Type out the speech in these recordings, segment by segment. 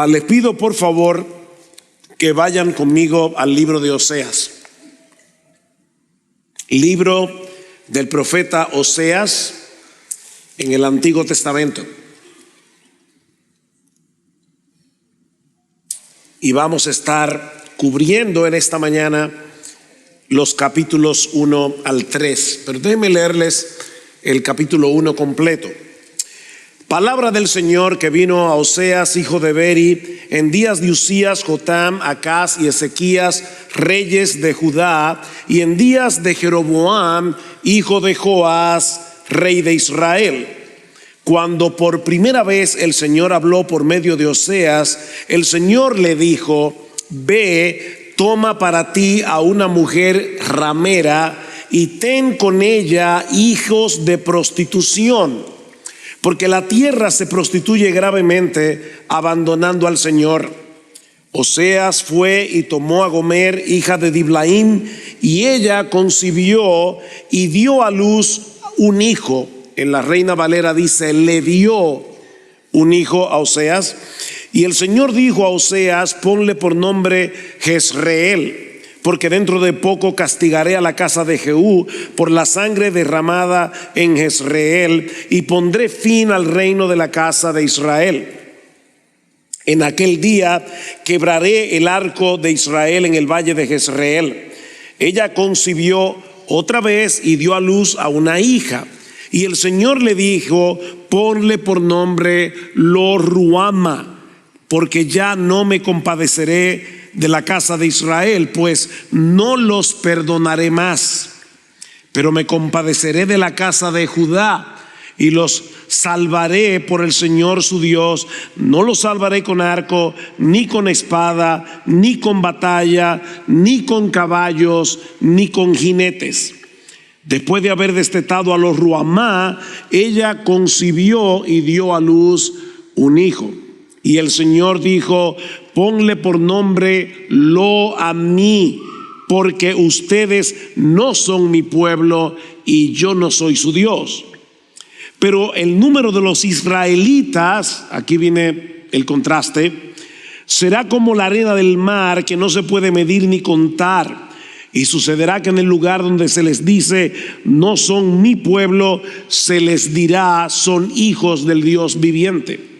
Les pido por favor que vayan conmigo al libro de Oseas. Libro del profeta Oseas en el Antiguo Testamento. Y vamos a estar cubriendo en esta mañana los capítulos 1 al 3. Pero déjenme leerles el capítulo 1 completo. Palabra del Señor que vino a Oseas, hijo de Beri, en días de Usías, Jotam, Acaz y Ezequías, reyes de Judá, y en días de Jeroboam, hijo de Joás, rey de Israel. Cuando por primera vez el Señor habló por medio de Oseas, el Señor le dijo: ve, toma para ti a una mujer ramera y ten con ella hijos de prostitución, porque la tierra se prostituye gravemente, abandonando al Señor. Oseas fue y tomó a Gomer, hija de Diblaim, y ella concibió y dio a luz un hijo. En la Reina Valera dice: le dio un hijo a Oseas. Y el Señor dijo a Oseas: ponle por nombre Jezreel, porque dentro de poco castigaré a la casa de Jehú por la sangre derramada en Jezreel, y pondré fin al reino de la casa de Israel. En aquel día quebraré el arco de Israel en el valle de Jezreel. Ella concibió otra vez y dio a luz a una hija. Y el Señor le dijo: ponle por nombre Lo-Ruama, porque ya no me compadeceré de la casa de Israel, pues no los perdonaré más, pero me compadeceré de la casa de Judá y los salvaré por el Señor su Dios. No los salvaré con arco, ni con espada, ni con batalla, ni con caballos, ni con jinetes. Después de haber destetado a los Ruamá, ella concibió y dio a luz un hijo. Y el Señor dijo: ponle por nombre Lo-Ammi, porque ustedes no son mi pueblo y yo no soy su Dios. Pero el número de los israelitas, aquí viene el contraste, será como la arena del mar, que no se puede medir ni contar. Y sucederá que en el lugar donde se les dice: no son mi pueblo, se les dirá: son hijos del Dios viviente.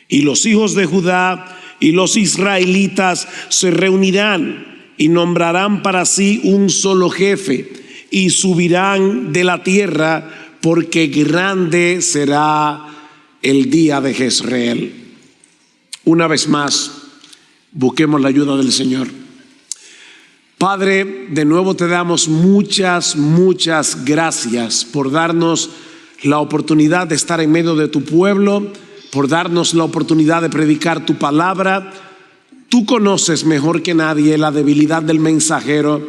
Y los hijos de Judá y los israelitas se reunirán y nombrarán para sí un solo jefe, y subirán de la tierra, porque grande será el día de Jezreel. Una vez más, busquemos la ayuda del Señor. Padre, de nuevo te damos muchas gracias por darnos la oportunidad de estar en medio de tu pueblo, por darnos la oportunidad de predicar tu palabra. Tú conoces mejor que nadie la debilidad del mensajero,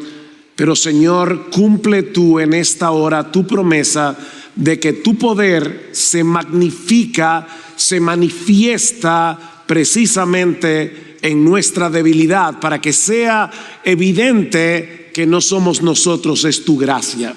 pero Señor, cumple tú en esta hora tu promesa de que tu poder se magnifica, se manifiesta precisamente en nuestra debilidad, para que sea evidente que no somos nosotros, es tu gracia.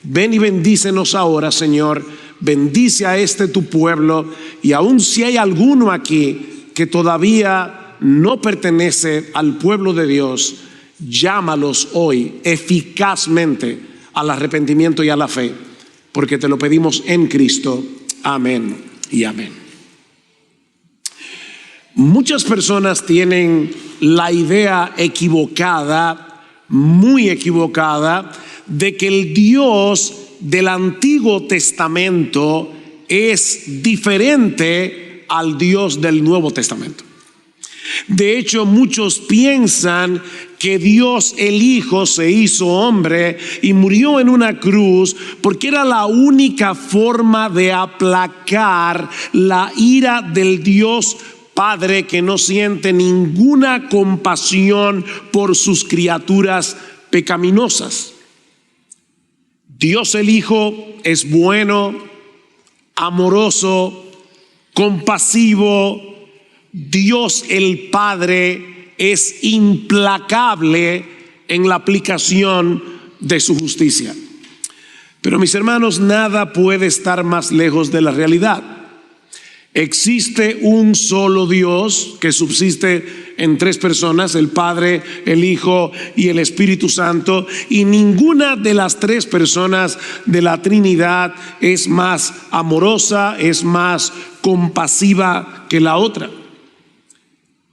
Ven y bendícenos ahora, Señor. Bendice a tu pueblo, y aun si hay alguno aquí que todavía no pertenece al pueblo de Dios, llámalos hoy eficazmente al arrepentimiento y a la fe, porque te lo pedimos en Cristo. Amén y amén. Muchas personas tienen la idea equivocada, muy equivocada, de que el Dios del Antiguo Testamento es diferente al Dios del Nuevo Testamento. De hecho, muchos piensan que Dios el Hijo se hizo hombre y murió en una cruz porque era la única forma de aplacar la ira del Dios Padre, que no siente ninguna compasión por sus criaturas pecaminosas. Dios el Hijo es bueno, amoroso, compasivo. Dios el Padre es implacable en la aplicación de su justicia. Pero mis hermanos, nada puede estar más lejos de la realidad. Existe un solo Dios que subsiste en tres personas, el Padre, el Hijo y el Espíritu Santo, y ninguna de las tres personas de la Trinidad es más amorosa, es más compasiva que la otra.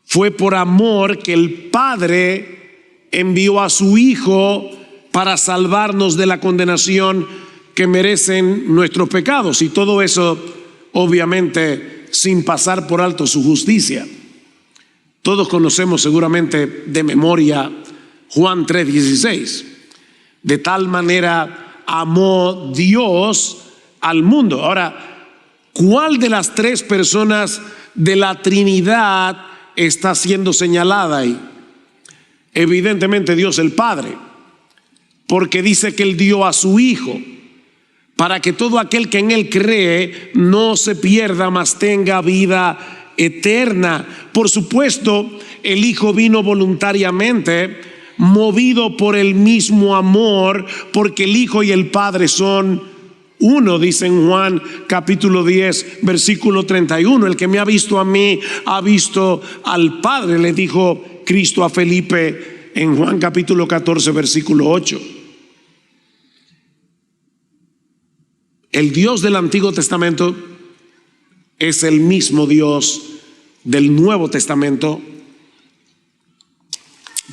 Fue por amor que el Padre envió a su Hijo para salvarnos de la condenación que merecen nuestros pecados, y todo eso obviamente sin pasar por alto su justicia. Todos conocemos seguramente de memoria Juan 3:16. De tal manera amó Dios al mundo. Ahora, ¿cuál de las tres personas de la Trinidad está siendo señalada ahí? Evidentemente Dios el Padre, porque dice que Él dio a su Hijo para que todo aquel que en Él cree no se pierda, mas tenga vida eterna. Por supuesto, el Hijo vino voluntariamente, movido por el mismo amor, porque el Hijo y el Padre son uno, dice en Juan capítulo 10, versículo 31. El que me ha visto a mí, ha visto al Padre, le dijo Cristo a Felipe en Juan capítulo 14, versículo 8. El Dios del Antiguo Testamento es el mismo Dios del Nuevo Testamento,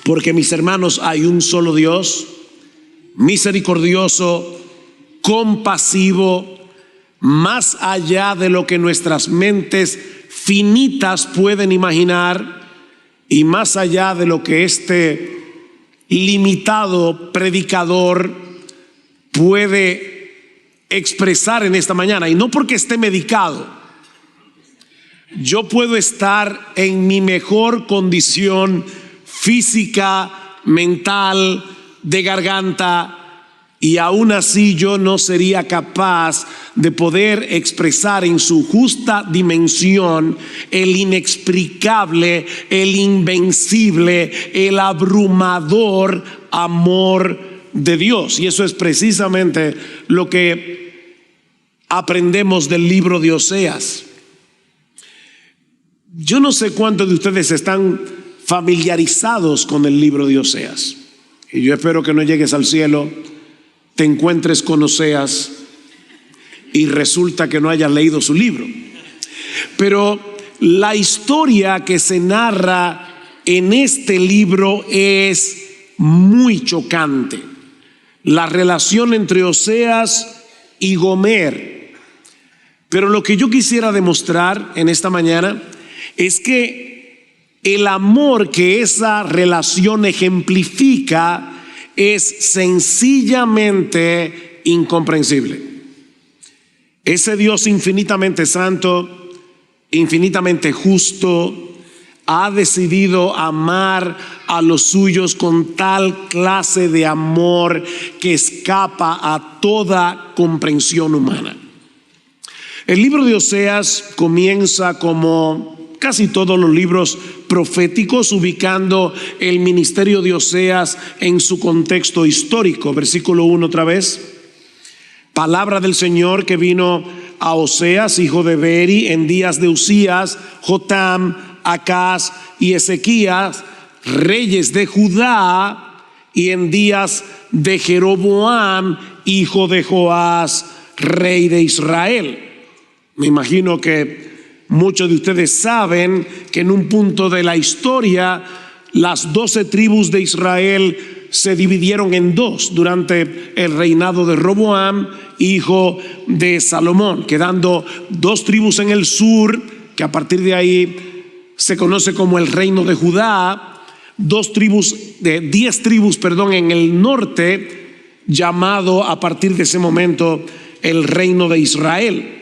porque, mis hermanos, hay un solo Dios, misericordioso, compasivo, más allá de lo que nuestras mentes finitas pueden imaginar y más allá de lo que este limitado predicador puede expresar en esta mañana. Y no porque esté medicado, yo puedo estar en mi mejor condición física, mental, de garganta, y aún así yo no sería capaz de poder expresar en su justa dimensión el inexplicable, el invencible, el abrumador amor de Dios. Y eso es precisamente lo que aprendemos del libro de Oseas. Yo no sé cuántos de ustedes están familiarizados con el libro de Oseas, y yo espero que no llegues al cielo, te encuentres con Oseas y resulta que no hayas leído su libro. Pero la historia que se narra en este libro es muy chocante. La relación entre Oseas y Gomer. Pero lo que yo quisiera demostrar en esta mañana es que el amor que esa relación ejemplifica es sencillamente incomprensible. Ese Dios infinitamente santo, infinitamente justo, ha decidido amar a los suyos con tal clase de amor que escapa a toda comprensión humana. El libro de Oseas comienza como casi todos los libros proféticos, ubicando el ministerio de Oseas en su contexto histórico. Versículo 1 otra vez. Palabra del Señor que vino a Oseas, hijo de Beri, en días de Usías, Jotam, Acaz y Ezequías, reyes de Judá, y en días de Jeroboam, hijo de Joás, rey de Israel. Me imagino que muchos de ustedes saben que en un punto de la historia las 12 tribus de Israel se dividieron en dos durante el reinado de Roboam, hijo de Salomón, quedando 2 tribus en el sur, que a partir de ahí se conoce como el reino de Judá, 10 tribus en el norte, llamado a partir de ese momento el reino de Israel.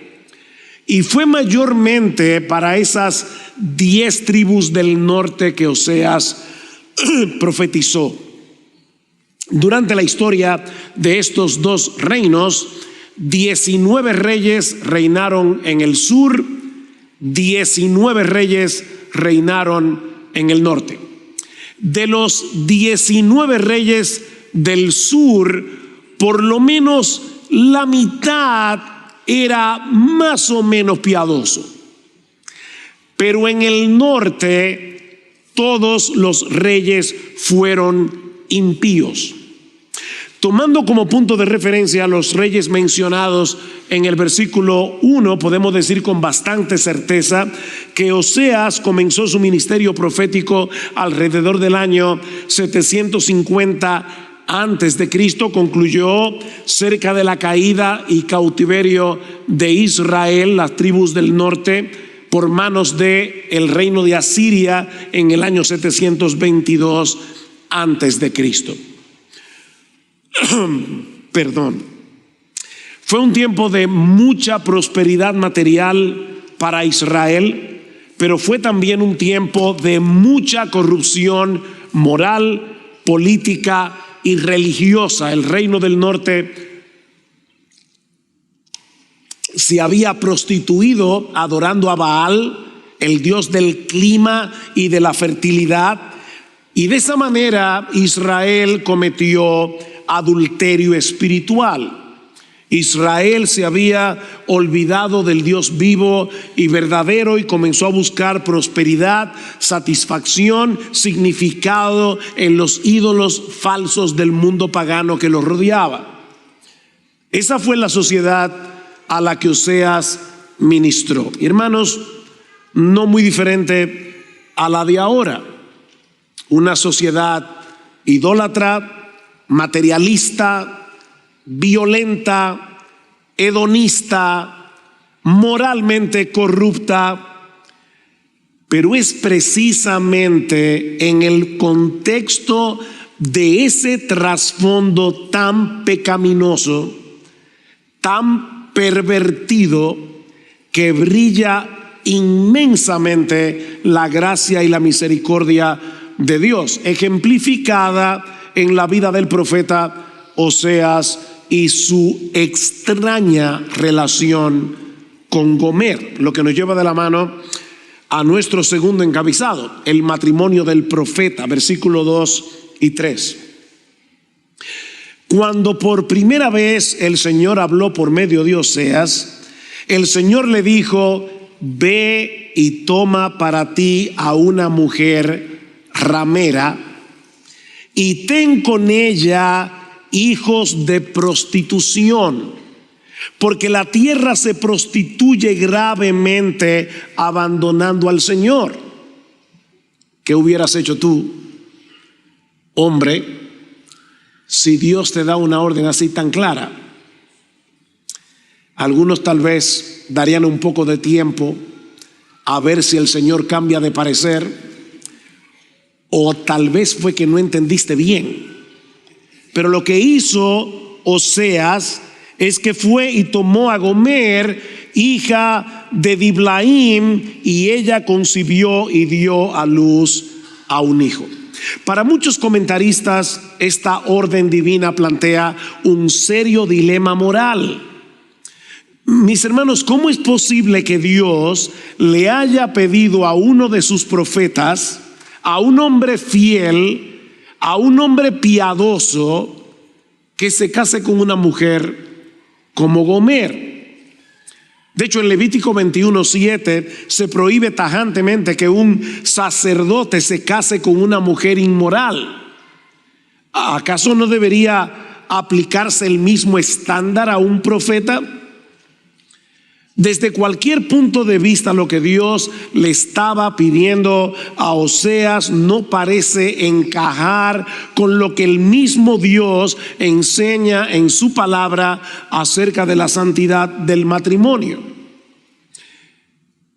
Y fue mayormente para esas 10 tribus del norte que Oseas profetizó. Durante la historia de estos 2 reinos, 19 reyes reinaron en el sur, 19 reyes reinaron en el norte. De los 19 reyes del sur, por lo menos la mitad era más o menos piadoso. pero en el norte todos los reyes fueron impíos. Tomando como punto de referencia a los reyes mencionados en el versículo 1, podemos decir con bastante certeza que Oseas comenzó su ministerio profético alrededor del año 750 antes de Cristo, concluyó cerca de la caída y cautiverio de Israel, las tribus del norte, por manos de el reino de Asiria en el año 722 antes de Cristo. Perdón. Fue un tiempo de mucha prosperidad material para Israel, pero fue también un tiempo de mucha corrupción moral, política y religiosa. El reino del norte se había prostituido adorando a Baal, el dios del clima y de la fertilidad, y de esa manera Israel cometió adulterio espiritual. Israel se había olvidado del Dios vivo y verdadero y comenzó a buscar prosperidad, satisfacción, significado en los ídolos falsos del mundo pagano que los rodeaba. Esa fue la sociedad a la que Oseas ministró. Hermanos, no muy diferente a la de ahora. Una sociedad idólatra, materialista, violenta, hedonista, moralmente corrupta, pero es precisamente en el contexto de ese trasfondo tan pecaminoso, tan pervertido, que brilla inmensamente la gracia y la misericordia de Dios, ejemplificada en la vida del profeta Oseas y su extraña relación con Gomer, lo que nos lleva de la mano a nuestro segundo encabezado, el matrimonio del profeta, versículos 2 y 3. Cuando por primera vez el Señor habló por medio de Oseas, el Señor le dijo: ve y toma para ti a una mujer ramera y ten con ella hijos de prostitución, porque la tierra se prostituye gravemente abandonando al Señor. ¿Qué hubieras hecho tú, hombre, si Dios te da una orden así tan clara? Algunos tal vez darían un poco de tiempo a ver si el Señor cambia de parecer, o tal vez fue que no entendiste bien. Pero lo que hizo Oseas es que fue y tomó a Gomer, hija de Diblaim, y ella concibió y dio a luz a un hijo. Para muchos comentaristas, esta orden divina plantea un serio dilema moral. Mis hermanos, ¿cómo es posible que Dios le haya pedido a uno de sus profetas, a un hombre fiel, a un hombre piadoso, que se case con una mujer como Gomer? De hecho, en Levítico 21:7 se prohíbe tajantemente que un sacerdote se case con una mujer inmoral. ¿Acaso no debería aplicarse el mismo estándar a un profeta? Desde cualquier punto de vista, lo que Dios le estaba pidiendo a Oseas no parece encajar con lo que el mismo Dios enseña en su palabra acerca de la santidad del matrimonio.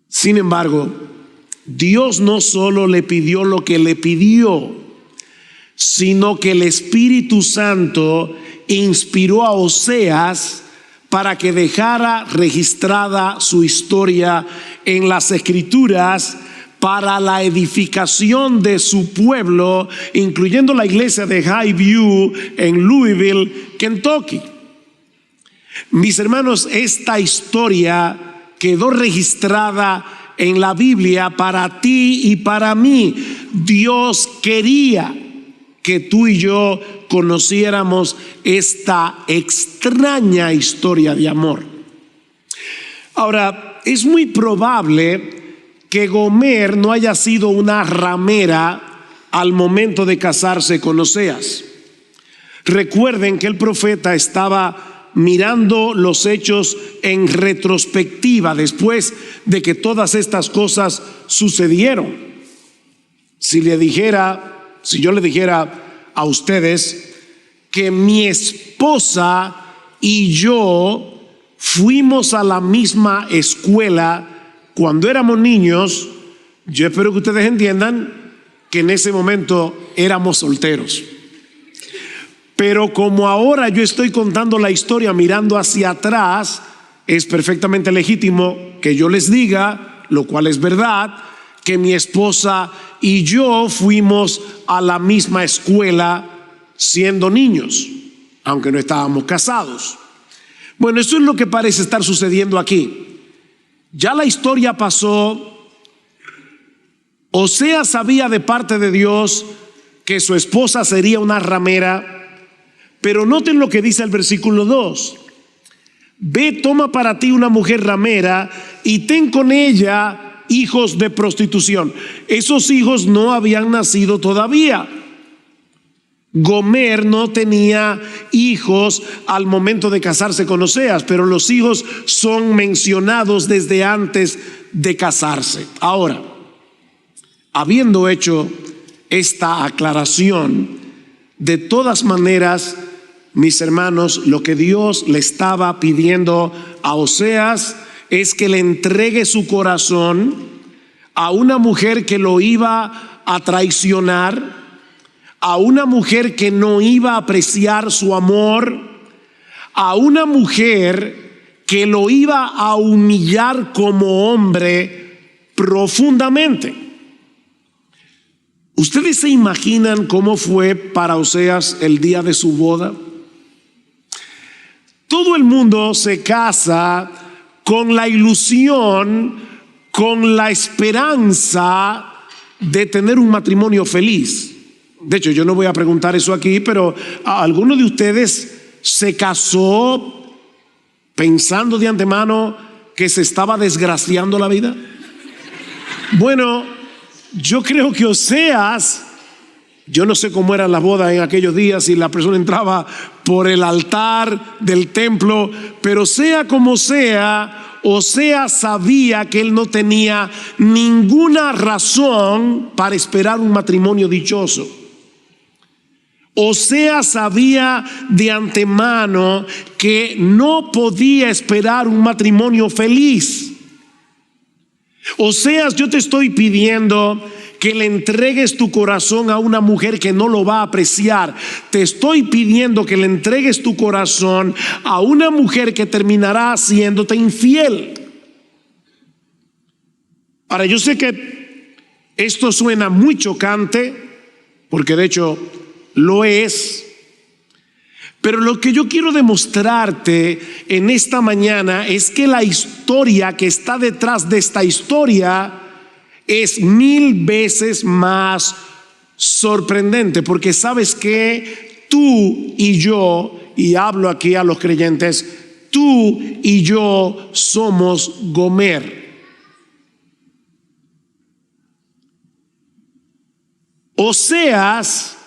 Sin embargo, Dios no solo le pidió lo que le pidió, sino que el Espíritu Santo inspiró a Oseas para que dejara registrada su historia en las Escrituras para la edificación de su pueblo, incluyendo la iglesia de Highview en Louisville, Kentucky. Mis hermanos, esta historia quedó registrada en la Biblia para ti y para mí. Dios quería que tú y yo conociéramos esta extraña historia de amor. Ahora, es muy probable que Gomer no haya sido una ramera al momento de casarse con Oseas. Recuerden que el profeta estaba mirando los hechos en retrospectiva después de que todas estas cosas sucedieron. Si yo le dijera a ustedes que mi esposa y yo fuimos a la misma escuela cuando éramos niños, yo espero que ustedes entiendan que en ese momento éramos solteros. Pero como ahora yo estoy contando la historia mirando hacia atrás, es perfectamente legítimo que yo les diga, lo cual es verdad, que mi esposa y yo fuimos a la misma escuela siendo niños, aunque no estábamos casados. Bueno, eso es lo que parece estar sucediendo aquí. Ya la historia pasó. Oseas sabía de parte de Dios que su esposa sería una ramera, pero noten lo que dice el versículo 2. Ve, toma para ti una mujer ramera y ten con ella hijos de prostitución. Esos hijos no habían nacido todavía. Gomer no tenía hijos al momento de casarse con Oseas, pero los hijos son mencionados desde antes de casarse. Ahora, habiendo hecho esta aclaración, de todas maneras, mis hermanos, lo que Dios le estaba pidiendo a Oseas es que le entregue su corazón a una mujer que lo iba a traicionar, a una mujer que no iba a apreciar su amor, a una mujer que lo iba a humillar como hombre profundamente. ¿Ustedes se imaginan cómo fue para Oseas el día de su boda? Todo el mundo se casa con la ilusión, con la esperanza de tener un matrimonio feliz. De hecho, yo no voy a preguntar eso aquí, pero ¿alguno de ustedes se casó pensando de antemano que se estaba desgraciando la vida? Bueno, yo creo que Oseas, yo no sé cómo eran las bodas en aquellos días, si la persona entraba por el altar del templo, pero sea como sea, Oseas sabía que él no tenía ninguna razón para esperar un matrimonio dichoso. Oseas sabía de antemano que no podía esperar un matrimonio feliz. Oseas, yo te estoy pidiendo que le entregues tu corazón a una mujer que no lo va a apreciar. Te estoy pidiendo que le entregues tu corazón a una mujer que terminará haciéndote infiel. Ahora, yo sé que esto suena muy chocante, porque de hecho lo es, pero lo que yo quiero demostrarte en esta mañana es que la historia que está detrás de esta historia es 1000 veces más sorprendente, porque sabes que tú y yo, y hablo aquí a los creyentes, tú y yo somos Gomer. Oseas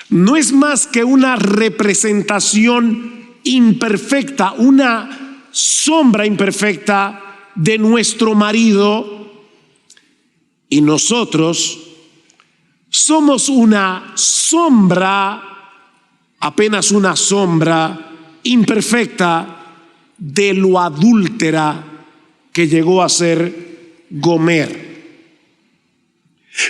no es más que una representación imperfecta, una sombra imperfecta de nuestro marido, y nosotros somos una sombra, apenas una sombra imperfecta de lo adúltera que llegó a ser Gomer.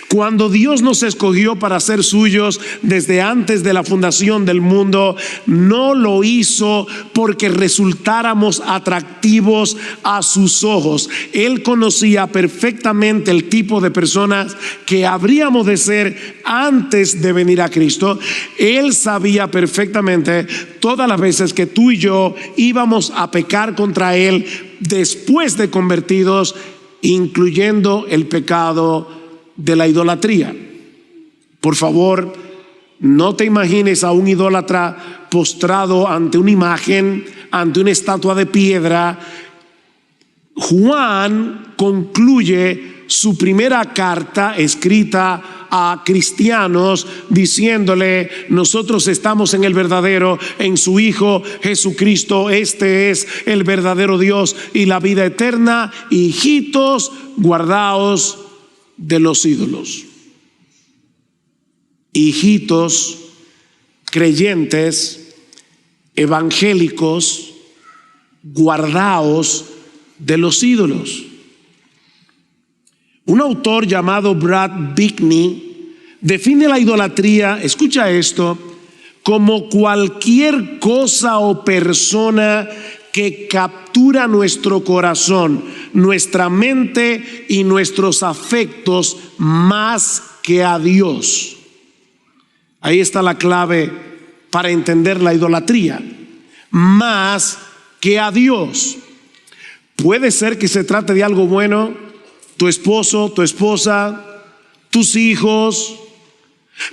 Cuando Dios nos escogió para ser suyos desde antes de la fundación del mundo, no lo hizo porque resultáramos atractivos a sus ojos. Él conocía perfectamente el tipo de personas que habríamos de ser antes de venir a Cristo. Él sabía perfectamente todas las veces que tú y yo íbamos a pecar contra Él después de convertidos, incluyendo el pecado de la idolatría. Por favor, no te imagines a un idólatra postrado ante una imagen, ante una estatua de piedra. Juan concluye su primera carta escrita a cristianos, diciéndole: nosotros estamos en el verdadero, en su Hijo Jesucristo. Este es el verdadero Dios y la vida eterna. Hijitos, guardaos de los ídolos. Hijitos, creyentes, evangélicos, guardaos de los ídolos. Un autor llamado Brad Bickney define la idolatría, escucha esto, como cualquier cosa o persona que captura nuestro corazón, nuestra mente y nuestros afectos más que a Dios. Ahí está la clave para entender la idolatría. Más que a Dios. Puede ser que se trate de algo bueno, tu esposo, tu esposa, tus hijos,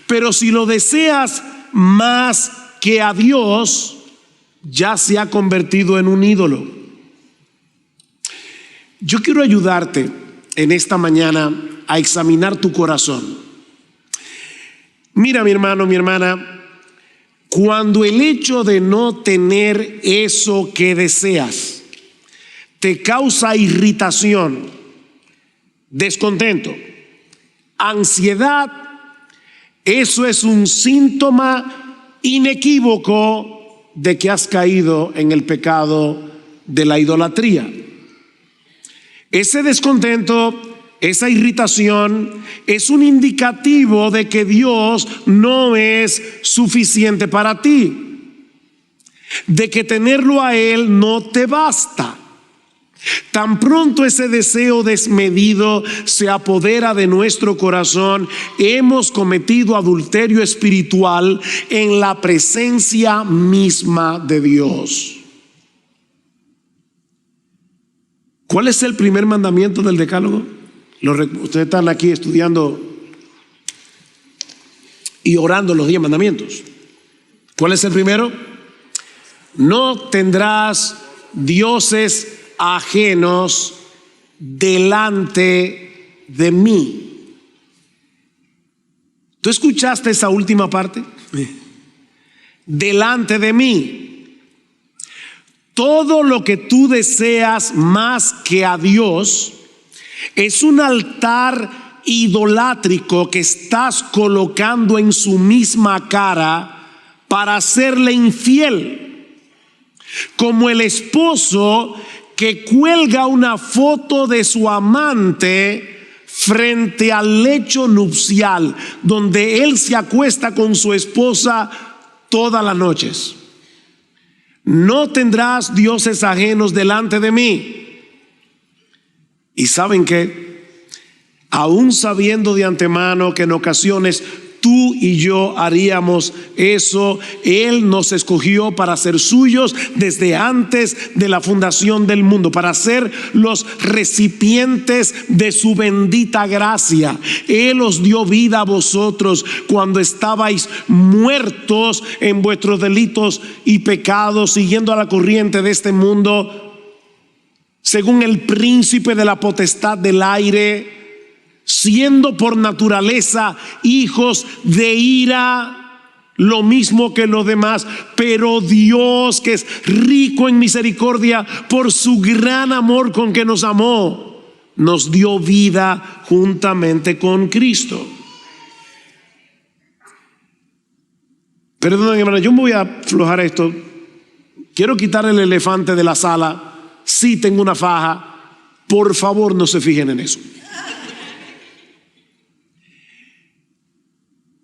pero si lo deseas más que a Dios, ya se ha convertido en un ídolo. Yo quiero ayudarte en esta mañana a examinar tu corazón. Mira, mi hermano, mi hermana, cuando el hecho de no tener eso que deseas te causa irritación, descontento, ansiedad, eso es un síntoma inequívoco de que has caído en el pecado de la idolatría. Ese descontento, esa irritación es un indicativo de que Dios no es suficiente para ti, de que tenerlo a Él no te basta. Tan pronto ese deseo desmedido se apodera de nuestro corazón, hemos cometido adulterio espiritual en la presencia misma de Dios. ¿Cuál es el primer mandamiento del decálogo? Ustedes están aquí estudiando y orando los 10 mandamientos. ¿Cuál es el primero? No tendrás dioses ajenos delante de mí. ¿Tú escuchaste esa última parte? Delante de mí. Todo lo que tú deseas más que a Dios es un altar idolátrico que estás colocando en su misma cara para hacerle infiel. Como el esposo que cuelga una foto de su amante frente al lecho nupcial, donde él se acuesta con su esposa todas las noches. No tendrás dioses ajenos delante de mí. Y ¿saben qué? Aún sabiendo de antemano que en ocasiones tú y yo haríamos eso, Él nos escogió para ser suyos desde antes de la fundación del mundo, para ser los recipientes de su bendita gracia. Él os dio vida a vosotros cuando estabais muertos en vuestros delitos y pecados, siguiendo a la corriente de este mundo, según el príncipe de la potestad del aire, siendo por naturaleza hijos de ira, lo mismo que los demás. Pero Dios, que es rico en misericordia, por su gran amor con que nos amó, nos dio vida juntamente con Cristo. Perdón, hermano, yo me voy a aflojar esto. Quiero quitar el elefante de la sala. Sí, tengo una faja. Por favor, no se fijen en eso.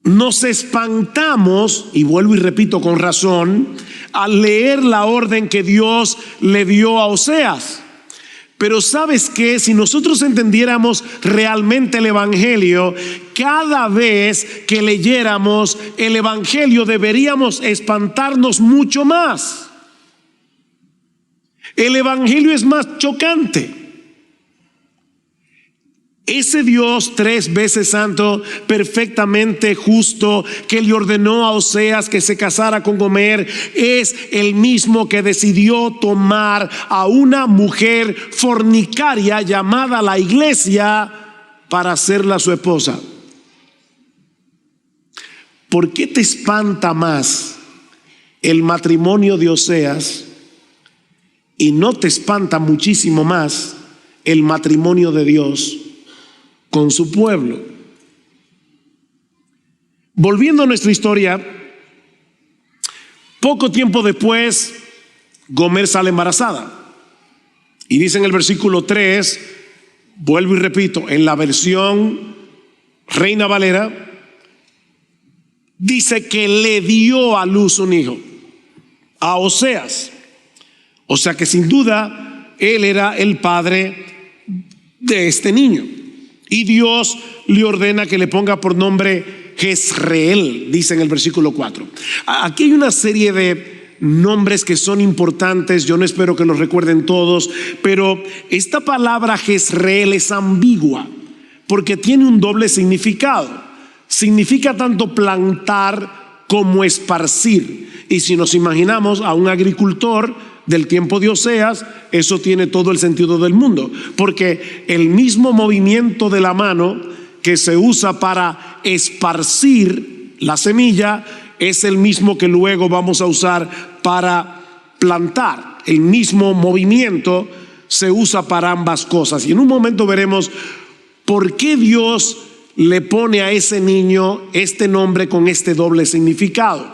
Nos espantamos, y vuelvo y repito con razón, al leer la orden que Dios le dio a Oseas. Pero ¿sabes qué? Si nosotros entendiéramos realmente el Evangelio, cada vez que leyéramos el Evangelio deberíamos espantarnos mucho más. El Evangelio es más chocante. Ese Dios 3 veces santo, perfectamente justo, que le ordenó a Oseas que se casara con Gomer, es el mismo que decidió tomar a una mujer fornicaria llamada la iglesia para hacerla su esposa. ¿Por qué te espanta más el matrimonio de Oseas y no te espanta muchísimo más el matrimonio de Dios con su pueblo? Volviendo a nuestra historia, poco tiempo después, Gomer sale embarazada. Y dice en el versículo 3, vuelvo y repito, en la versión Reina Valera, dice que le dio a luz un hijo, a Oseas. O sea que sin duda él era el padre de este niño. Y Dios le ordena que le ponga por nombre Jezreel, dice en el versículo 4. Aquí hay una serie de nombres que son importantes, yo no espero que los recuerden todos, pero esta palabra Jezreel es ambigua porque tiene un doble significado. Significa tanto plantar como esparcir. Y si nos imaginamos a un agricultor del tiempo de Oseas, eso tiene todo el sentido del mundo, porque el mismo movimiento de la mano que se usa para esparcir la semilla es el mismo que luego vamos a usar para plantar. El mismo movimiento se usa para ambas cosas. Y en un momento veremos por qué Dios le pone a ese niño este nombre con este doble significado.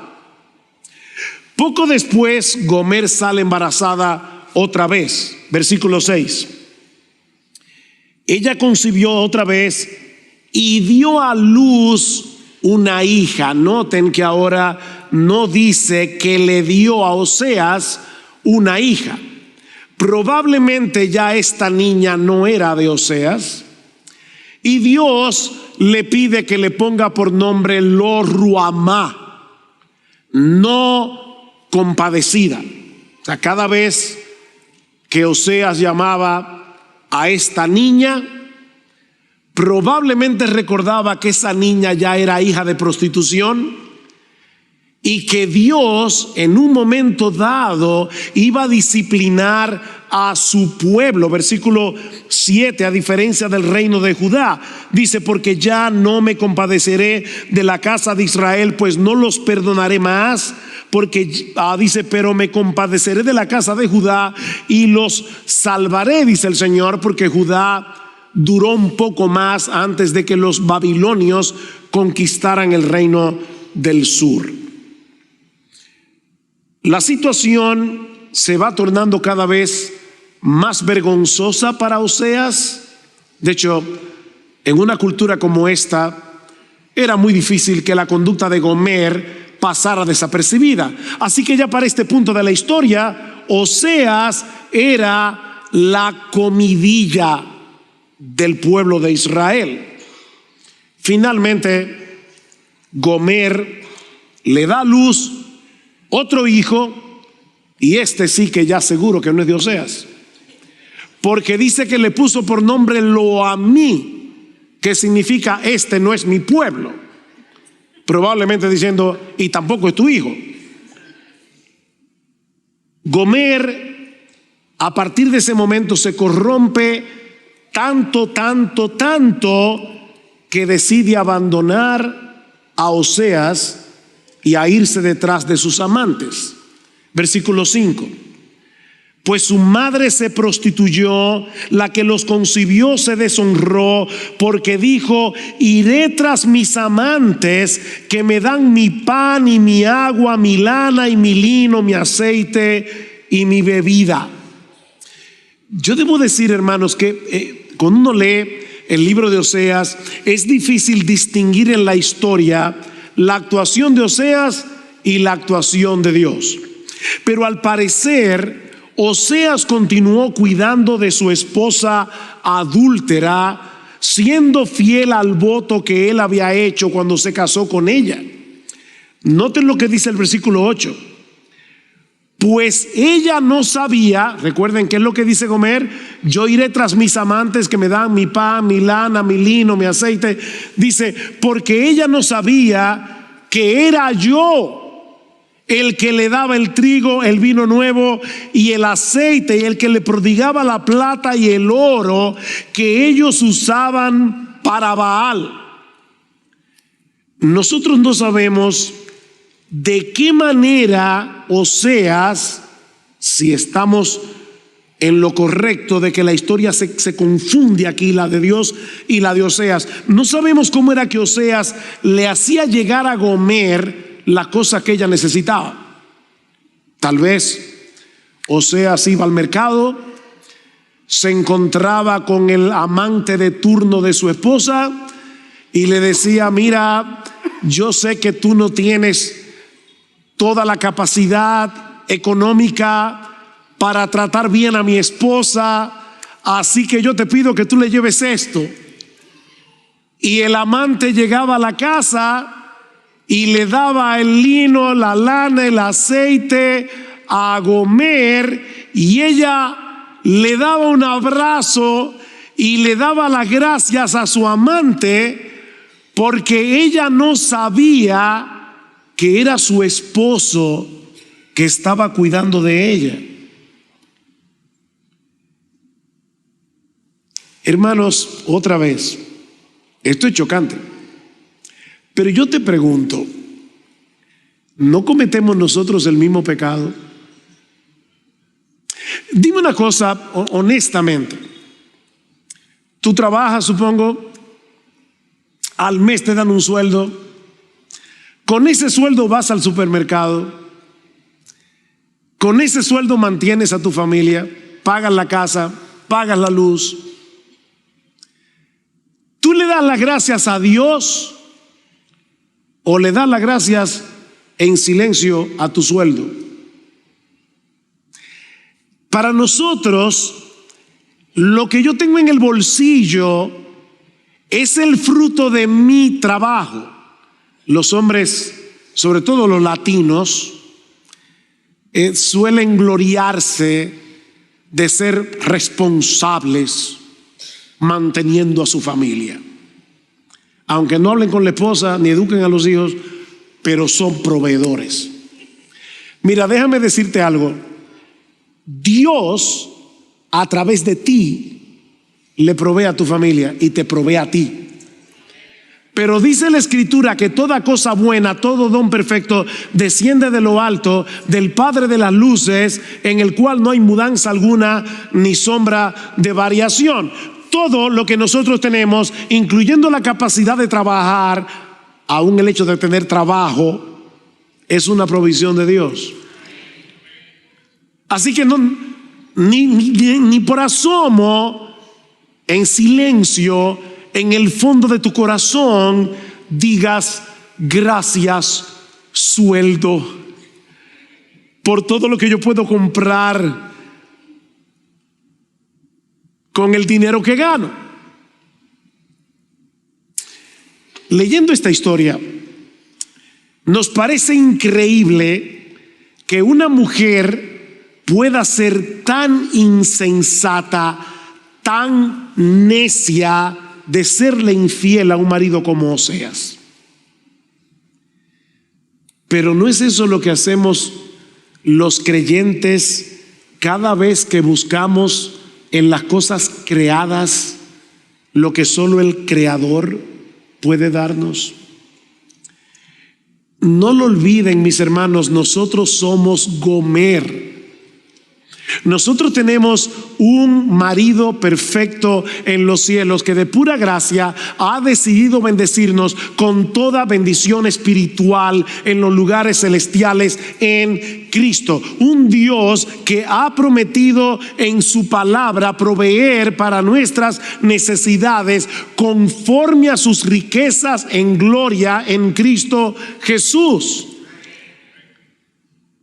Poco después, Gomer sale embarazada otra vez. Versículo 6. Ella concibió otra vez y dio a luz una hija. Noten que ahora no dice que le dio a Oseas una hija. Probablemente ya esta niña no era de Oseas. Y Dios le pide que le ponga por nombre Lo-Ruhamá, no compadecida. O sea, cada vez que Oseas llamaba a esta niña, probablemente recordaba que esa niña ya era hija de prostitución y que Dios en un momento dado iba a disciplinar a su pueblo. Versículo 7, a diferencia del reino de Judá, dice: porque ya no me compadeceré de la casa de Israel, pues no los perdonaré más, porque dice, pero me compadeceré de la casa de Judá y los salvaré, dice el Señor, porque Judá duró un poco más antes de que los babilonios conquistaran el reino del sur. La situación se va tornando cada vez más vergonzosa para Oseas. De hecho, en una cultura como esta, era muy difícil que la conducta de Gomer pasara desapercibida. Así que ya para este punto de la historia, Oseas era la comidilla del pueblo de Israel. Finalmente, Gomer le da a luz otro hijo, y este sí que ya seguro que no es de Oseas, porque dice que le puso por nombre Lo-Amí, que significa este no es mi pueblo, probablemente diciendo y tampoco es tu hijo. Gomer a partir de ese momento se corrompe tanto que decide abandonar a Oseas y a irse detrás de sus amantes. Versículo 5. Pues su madre se prostituyó, la que los concibió se deshonró, porque dijo: iré tras mis amantes que me dan mi pan y mi agua, mi lana y mi lino, mi aceite y mi bebida. Yo debo decir, hermanos, que cuando uno lee el libro de Oseas, es difícil distinguir en la historia la actuación de Oseas y la actuación de Dios. Pero al parecer, Oseas continuó cuidando de su esposa adúltera, siendo fiel al voto que él había hecho cuando se casó con ella. Noten lo que dice el versículo 8. Pues ella no sabía, recuerden qué es lo que dice Gomer: yo iré tras mis amantes que me dan mi pan, mi lana, mi lino, mi aceite. Dice, porque ella no sabía que era yo el que le daba el trigo, el vino nuevo y el aceite, y el que le prodigaba la plata y el oro que ellos usaban para Baal. Nosotros no sabemos de qué manera Oseas, si estamos en lo correcto de que la historia se confunde aquí, la de Dios y la de Oseas. No sabemos cómo era que Oseas le hacía llegar a Gomer la cosa que ella necesitaba. Tal vez Oseas iba al mercado, se encontraba con el amante de turno de su esposa y le decía: mira, yo sé que tú no tienes toda la capacidad económica para tratar bien a mi esposa, así que yo te pido que tú le lleves esto. Y el amante llegaba a la casa y le daba el lino, la lana, el aceite a Gomer, y ella le daba un abrazo y le daba las gracias a su amante, porque ella no sabía que era su esposo que estaba cuidando de ella. Hermanos, otra vez, esto es chocante, pero yo te pregunto, ¿no cometemos nosotros el mismo pecado? Dime una cosa honestamente. Tú trabajas, supongo, al mes te dan un sueldo, con ese sueldo vas al supermercado, con ese sueldo mantienes a tu familia, pagas la casa, pagas la luz. ¿Tú le das las gracias a Dios o le das las gracias en silencio a tu sueldo? Para nosotros, lo que yo tengo en el bolsillo es el fruto de mi trabajo. Los hombres, sobre todo los latinos, suelen gloriarse de ser responsables manteniendo a su familia. Aunque no hablen con la esposa ni eduquen a los hijos, pero son proveedores. Mira, déjame decirte algo. Dios, a través de ti, le provee a tu familia y te provee a ti. Pero dice la Escritura que toda cosa buena, todo don perfecto, desciende de lo alto, del Padre de las luces, en el cual no hay mudanza alguna ni sombra de variación. Todo lo que nosotros tenemos, incluyendo la capacidad de trabajar, aún el hecho de tener trabajo, es una provisión de Dios. Así que no, ni por asomo, en silencio, en el fondo de tu corazón, digas: gracias, sueldo, por todo lo que yo puedo comprar con el dinero que gano. Leyendo esta historia, nos parece increíble que una mujer pueda ser tan insensata, tan necia de serle infiel a un marido como Oseas. Pero no es eso lo que hacemos los creyentes cada vez que buscamos en las cosas creadas lo que solo el Creador puede darnos. No lo olviden, mis hermanos, nosotros somos Gomer. Nosotros tenemos un marido perfecto en los cielos que de pura gracia ha decidido bendecirnos con toda bendición espiritual en los lugares celestiales en Cristo. Un Dios que ha prometido en su palabra proveer para nuestras necesidades conforme a sus riquezas en gloria en Cristo Jesús.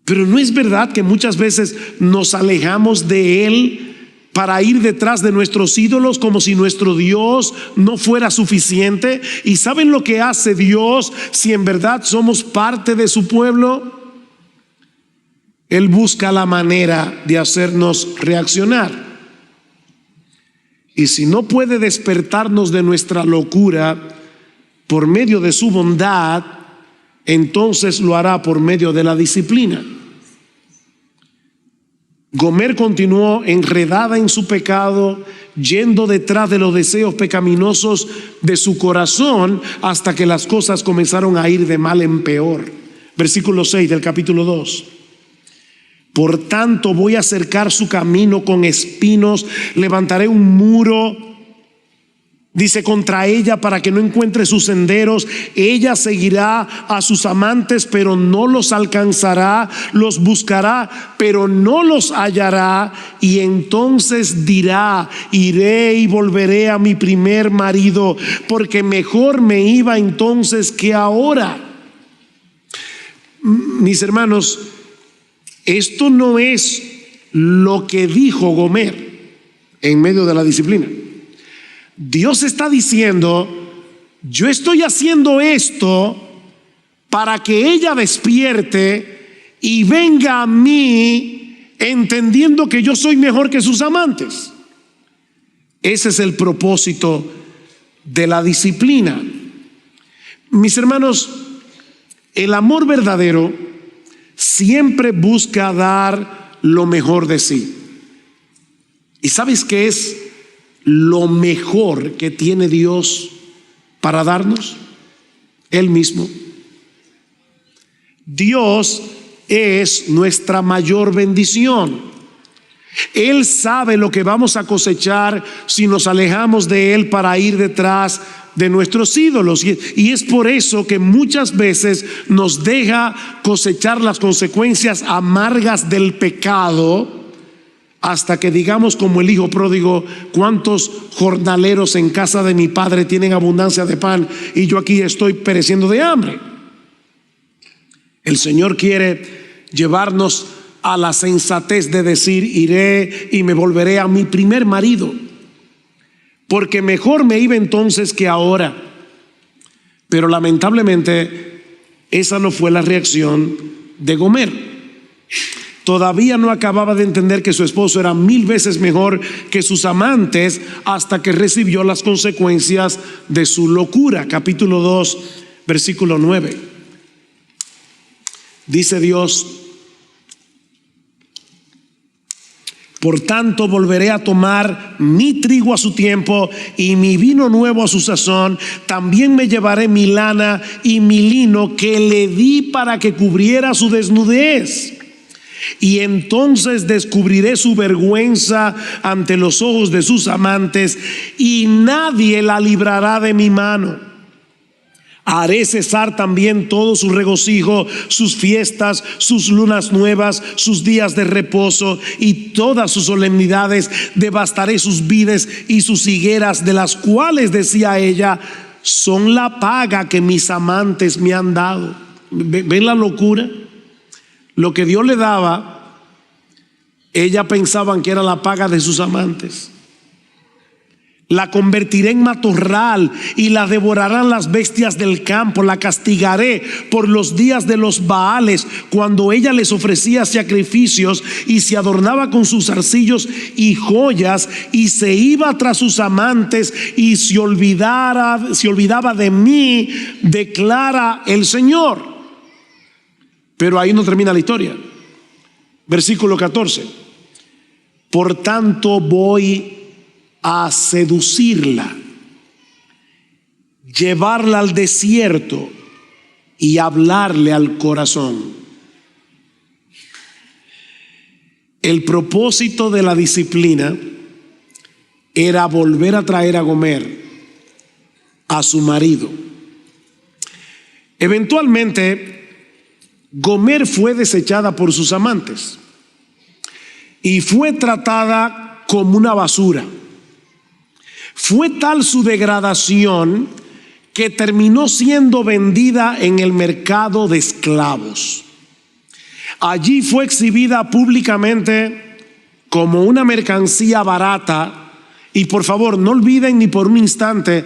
Pero ¿no es verdad que muchas veces nos alejamos de Él para ir detrás de nuestros ídolos como si nuestro Dios no fuera suficiente? ¿Y saben lo que hace Dios si en verdad somos parte de su pueblo? Él busca la manera de hacernos reaccionar. Y si no puede despertarnos de nuestra locura por medio de su bondad, entonces lo hará por medio de la disciplina. Gomer continuó enredada en su pecado, yendo detrás de los deseos pecaminosos de su corazón, hasta que las cosas comenzaron a ir de mal en peor. Versículo 6 del capítulo 2. Por tanto voy a cercar su camino con espinos, levantaré un muro, dice, contra ella, para que no encuentre sus senderos. Ella seguirá a sus amantes, pero no los alcanzará. Los buscará, pero no los hallará. Y entonces dirá: iré y volveré a mi primer marido, porque mejor me iba entonces que ahora. Mis hermanos, esto no es lo que dijo Gomer en medio de la disciplina. Dios está diciendo: yo estoy haciendo esto para que ella despierte y venga a mí entendiendo que yo soy mejor que sus amantes. Ese es el propósito de la disciplina. Mis hermanos, el amor verdadero siempre busca dar lo mejor de sí. ¿Y sabes qué es lo mejor que tiene Dios para darnos? Él mismo. Dios es nuestra mayor bendición. Él sabe lo que vamos a cosechar si nos alejamos de Él para ir detrás de nuestros ídolos, y es por eso que muchas veces nos deja cosechar las consecuencias amargas del pecado, hasta que digamos como el hijo pródigo: cuántos jornaleros en casa de mi padre tienen abundancia de pan y yo aquí estoy pereciendo de hambre. El Señor quiere llevarnos a la sensatez de decir: iré y me volveré a mi primer marido, porque mejor me iba entonces que ahora. Pero lamentablemente esa no fue la reacción de Gomer. Todavía no acababa de entender que su esposo era 1000 veces mejor que sus amantes, hasta que recibió las consecuencias de su locura. Capítulo 2, versículo 9. Dice Dios: por tanto volveré a tomar mi trigo a su tiempo y mi vino nuevo a su sazón. También me llevaré mi lana y mi lino que le di para que cubriera su desnudez. Y entonces descubriré su vergüenza ante los ojos de sus amantes, y nadie la librará de mi mano. Haré cesar también todo su regocijo, sus fiestas, sus lunas nuevas, sus días de reposo y todas sus solemnidades. Devastaré sus vides y sus higueras, de las cuales, decía ella, son la paga que mis amantes me han dado. ¿Ven la locura? Lo que Dios le daba, ella pensaban que era la paga de sus amantes. La convertiré en matorral y la devorarán las bestias del campo. La castigaré por los días de los Baales, cuando ella les ofrecía sacrificios y se adornaba con sus arcillos y joyas, y se iba tras sus amantes y se olvidaba de mí, declara el Señor. Pero ahí no termina la historia. Versículo 14. Por tanto voy a seducirla, llevarla al desierto y hablarle al corazón. El propósito de la disciplina era volver a traer a Gomer a su marido. Eventualmente Gomer fue desechada por sus amantes y fue tratada como una basura. Fue tal su degradación que terminó siendo vendida en el mercado de esclavos. Allí fue exhibida públicamente como una mercancía barata. Y por favor, no olviden ni por un instante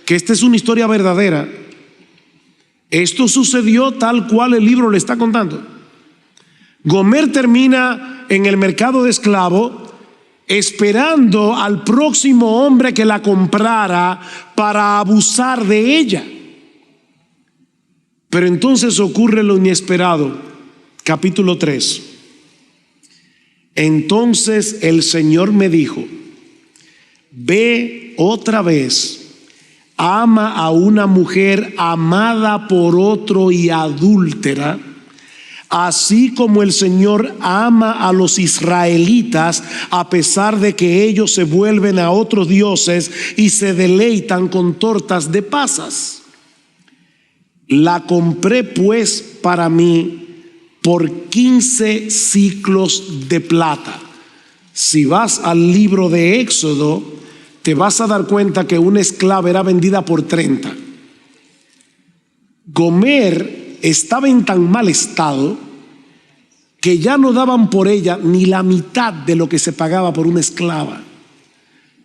que esta es una historia verdadera. Esto sucedió tal cual el libro le está contando. Gomer termina en el mercado de esclavo, esperando al próximo hombre que la comprara para abusar de ella. Pero entonces ocurre lo inesperado. Capítulo 3. Entonces el Señor me dijo: ve otra vez, ama a una mujer amada por otro y adúltera, así como el Señor ama a los israelitas, a pesar de que ellos se vuelven a otros dioses y se deleitan con tortas de pasas. La compré pues para mí por 15 siclos de plata. Si vas al libro de Éxodo, te vas a dar cuenta que una esclava era vendida por 30. Gomer estaba en tan mal estado que ya no daban por ella ni la mitad de lo que se pagaba por una esclava.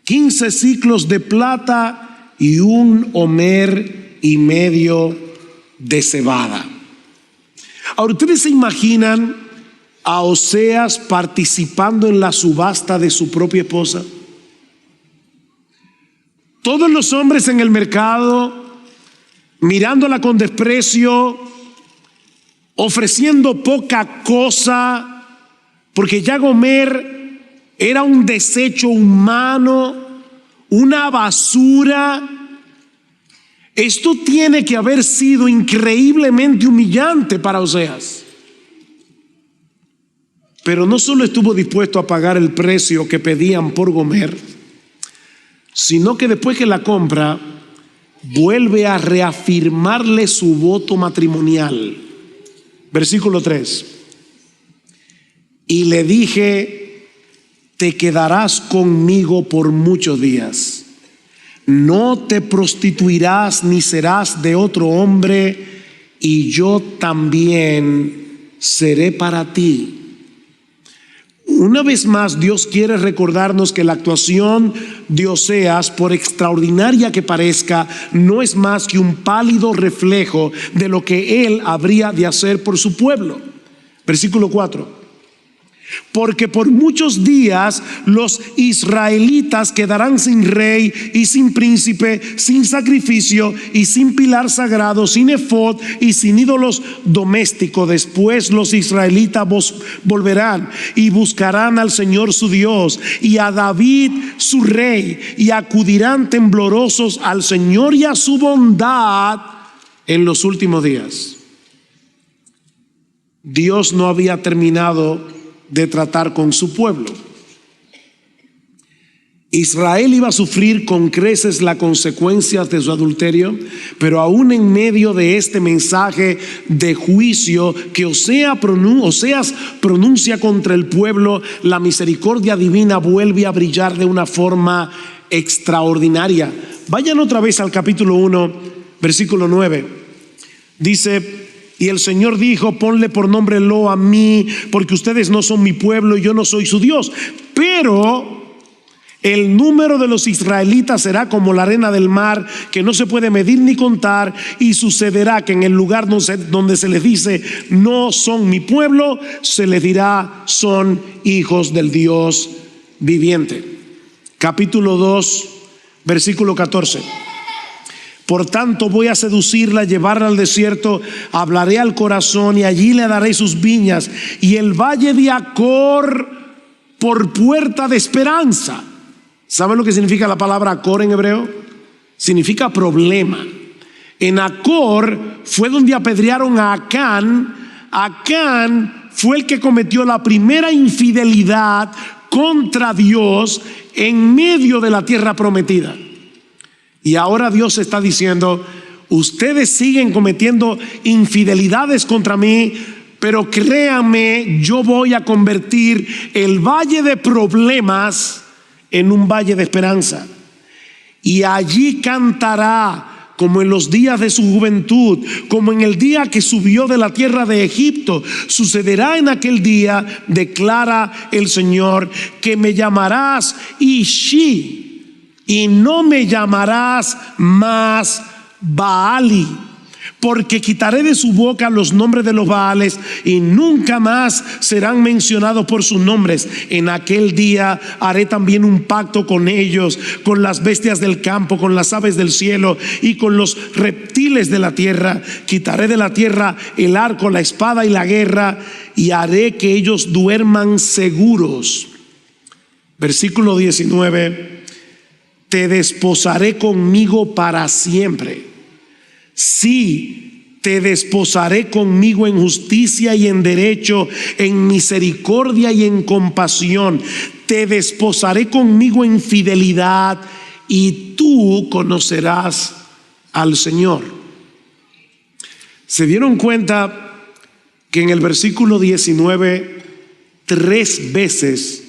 15 siclos de plata y 1 homer y medio de cebada. Ahora, ¿ustedes se imaginan a Oseas participando en la subasta de su propia esposa? Todos los hombres en el mercado mirándola con desprecio, ofreciendo poca cosa, porque ya Gomer era un desecho humano, una basura. Esto tiene que haber sido increíblemente humillante para Oseas. Pero no solo estuvo dispuesto a pagar el precio que pedían por Gomer, sino que después que la compra, vuelve a reafirmarle su voto matrimonial. Versículo 3. Y le dije: te quedarás conmigo por muchos días. No te prostituirás ni serás de otro hombre, y yo también seré para ti. Una vez más, Dios quiere recordarnos que la actuación de Oseas, por extraordinaria que parezca, no es más que un pálido reflejo de lo que él habría de hacer por su pueblo. Versículo 4. Porque por muchos días los israelitas quedarán sin rey y sin príncipe, sin sacrificio y sin pilar sagrado, sin efod y sin ídolos domésticos. Después los israelitas volverán y buscarán al Señor su Dios y a David su rey, y acudirán temblorosos al Señor y a su bondad en los últimos días. Dios no había terminado de tratar con su pueblo. Israel iba a sufrir con creces las consecuencias de su adulterio, pero aún en medio de este mensaje de juicio que Oseas pronuncia contra el pueblo, la misericordia divina vuelve a brillar de una forma extraordinaria. Vayan otra vez al capítulo 1, versículo 9. Dice: y el Señor dijo: ponle por nombre Lo a mí, porque ustedes no son mi pueblo y yo no soy su Dios. Pero el número de los israelitas será como la arena del mar, que no se puede medir ni contar. Y sucederá que en el lugar donde se les dice no son mi pueblo, se les dirá son hijos del Dios viviente. Capítulo 2, versículo 14. Por tanto voy a seducirla, llevarla al desierto, hablaré al corazón y allí le daré sus viñas y el valle de Acor por puerta de esperanza. ¿Saben lo que significa la palabra Acor en hebreo? Significa problema. En Acor fue donde apedrearon a Acán. Acán fue el que cometió la primera infidelidad contra Dios en medio de la tierra prometida. Y ahora Dios está diciendo: ustedes siguen cometiendo infidelidades contra mí, pero créanme, yo voy a convertir el valle de problemas en un valle de esperanza. Y allí cantará como en los días de su juventud, como en el día que subió de la tierra de Egipto. Sucederá en aquel día, declara el Señor, que me llamarás Ishi, y no me llamarás más Baali, porque quitaré de su boca los nombres de los Baales y nunca más serán mencionados por sus nombres. En aquel día haré también un pacto con ellos, con las bestias del campo, con las aves del cielo y con los reptiles de la tierra. Quitaré de la tierra el arco, la espada y la guerra, y haré que ellos duerman seguros. Versículo 19: te desposaré conmigo para siempre. Sí, te desposaré conmigo en justicia y en derecho, en misericordia y en compasión. Te desposaré conmigo en fidelidad, y tú conocerás al Señor. ¿Se dieron cuenta que en el versículo 19 3 veces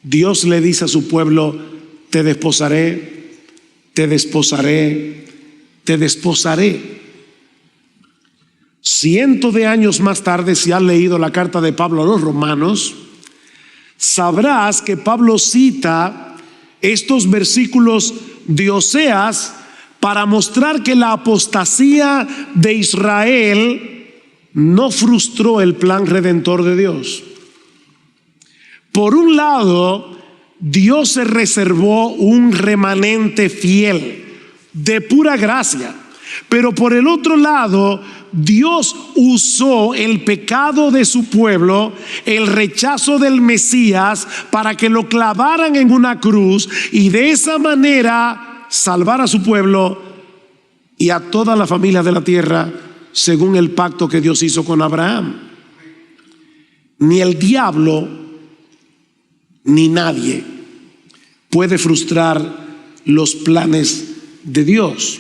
Dios le dice a su pueblo: te desposaré, te desposaré, te desposaré? Cientos de años más tarde, si has leído la carta de Pablo a los romanos, sabrás que Pablo cita estos versículos de Oseas para mostrar que la apostasía de Israel no frustró el plan redentor de Dios. Por un lado, Dios se reservó un remanente fiel de pura gracia, pero por el otro lado, Dios usó el pecado de su pueblo, el rechazo del Mesías, para que lo clavaran en una cruz y de esa manera salvar a su pueblo y a toda la familia de la tierra, según el pacto que Dios hizo con Abraham. Ni el diablo ni nadie puede frustrar los planes de Dios.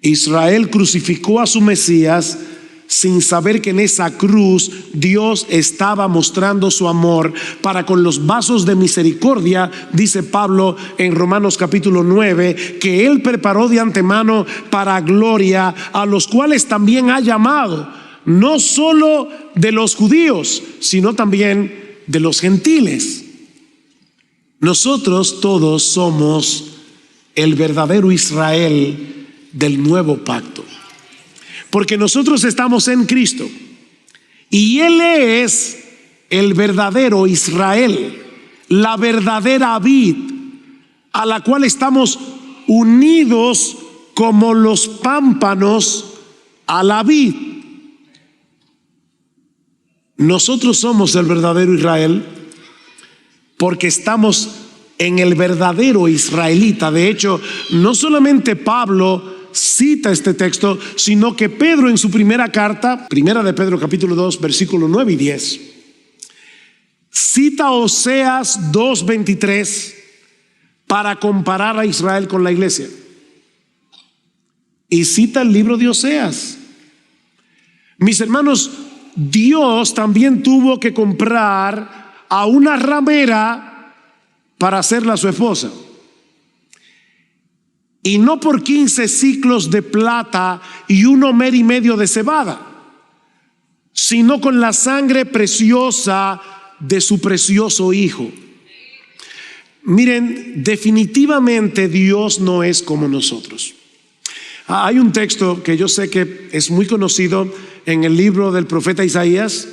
Israel crucificó a su Mesías sin saber que en esa cruz Dios estaba mostrando su amor para con los vasos de misericordia, dice Pablo en Romanos capítulo 9, que Él preparó de antemano para gloria, a los cuales también ha llamado, no solo de los judíos, sino también de los gentiles. Nosotros todos somos el verdadero Israel del nuevo pacto, porque nosotros estamos en Cristo y Él es el verdadero Israel, la verdadera vid, a la cual estamos unidos como los pámpanos a la vid. Nosotros somos el verdadero Israel porque estamos en el verdadero israelita. De hecho, no solamente Pablo cita este texto, sino que Pedro en su primera carta, primera de Pedro capítulo 2, versículo 9 y 10, cita Oseas 2:23 para comparar a Israel con la iglesia. Y cita el libro de Oseas. Mis hermanos, Dios también tuvo que comprar a una ramera para hacerla su esposa. Y no por 15 ciclos de plata y 1 omer y medio de cebada, sino con la sangre preciosa de su precioso Hijo. Miren, definitivamente Dios no es como nosotros. Hay un texto que yo sé que es muy conocido en el libro del profeta Isaías: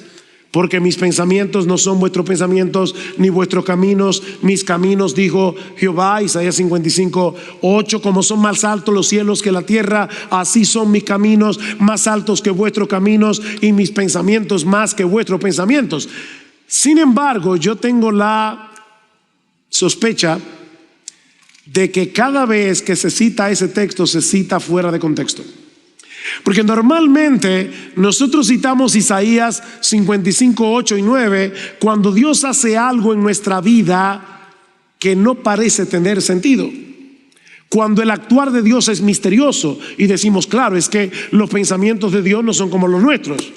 porque mis pensamientos no son vuestros pensamientos, ni vuestros caminos mis caminos, dijo Jehová. Isaías 55:8. Como son más altos los cielos que la tierra, así son mis caminos más altos que vuestros caminos, y mis pensamientos más que vuestros pensamientos. Sin embargo, yo tengo la sospecha de que cada vez que se cita ese texto, se cita fuera de contexto. Porque normalmente nosotros citamos Isaías 55:8 y 9 cuando Dios hace algo en nuestra vida que no parece tener sentido, cuando el actuar de Dios es misterioso y decimos: claro, es que los pensamientos de Dios no son como los nuestros.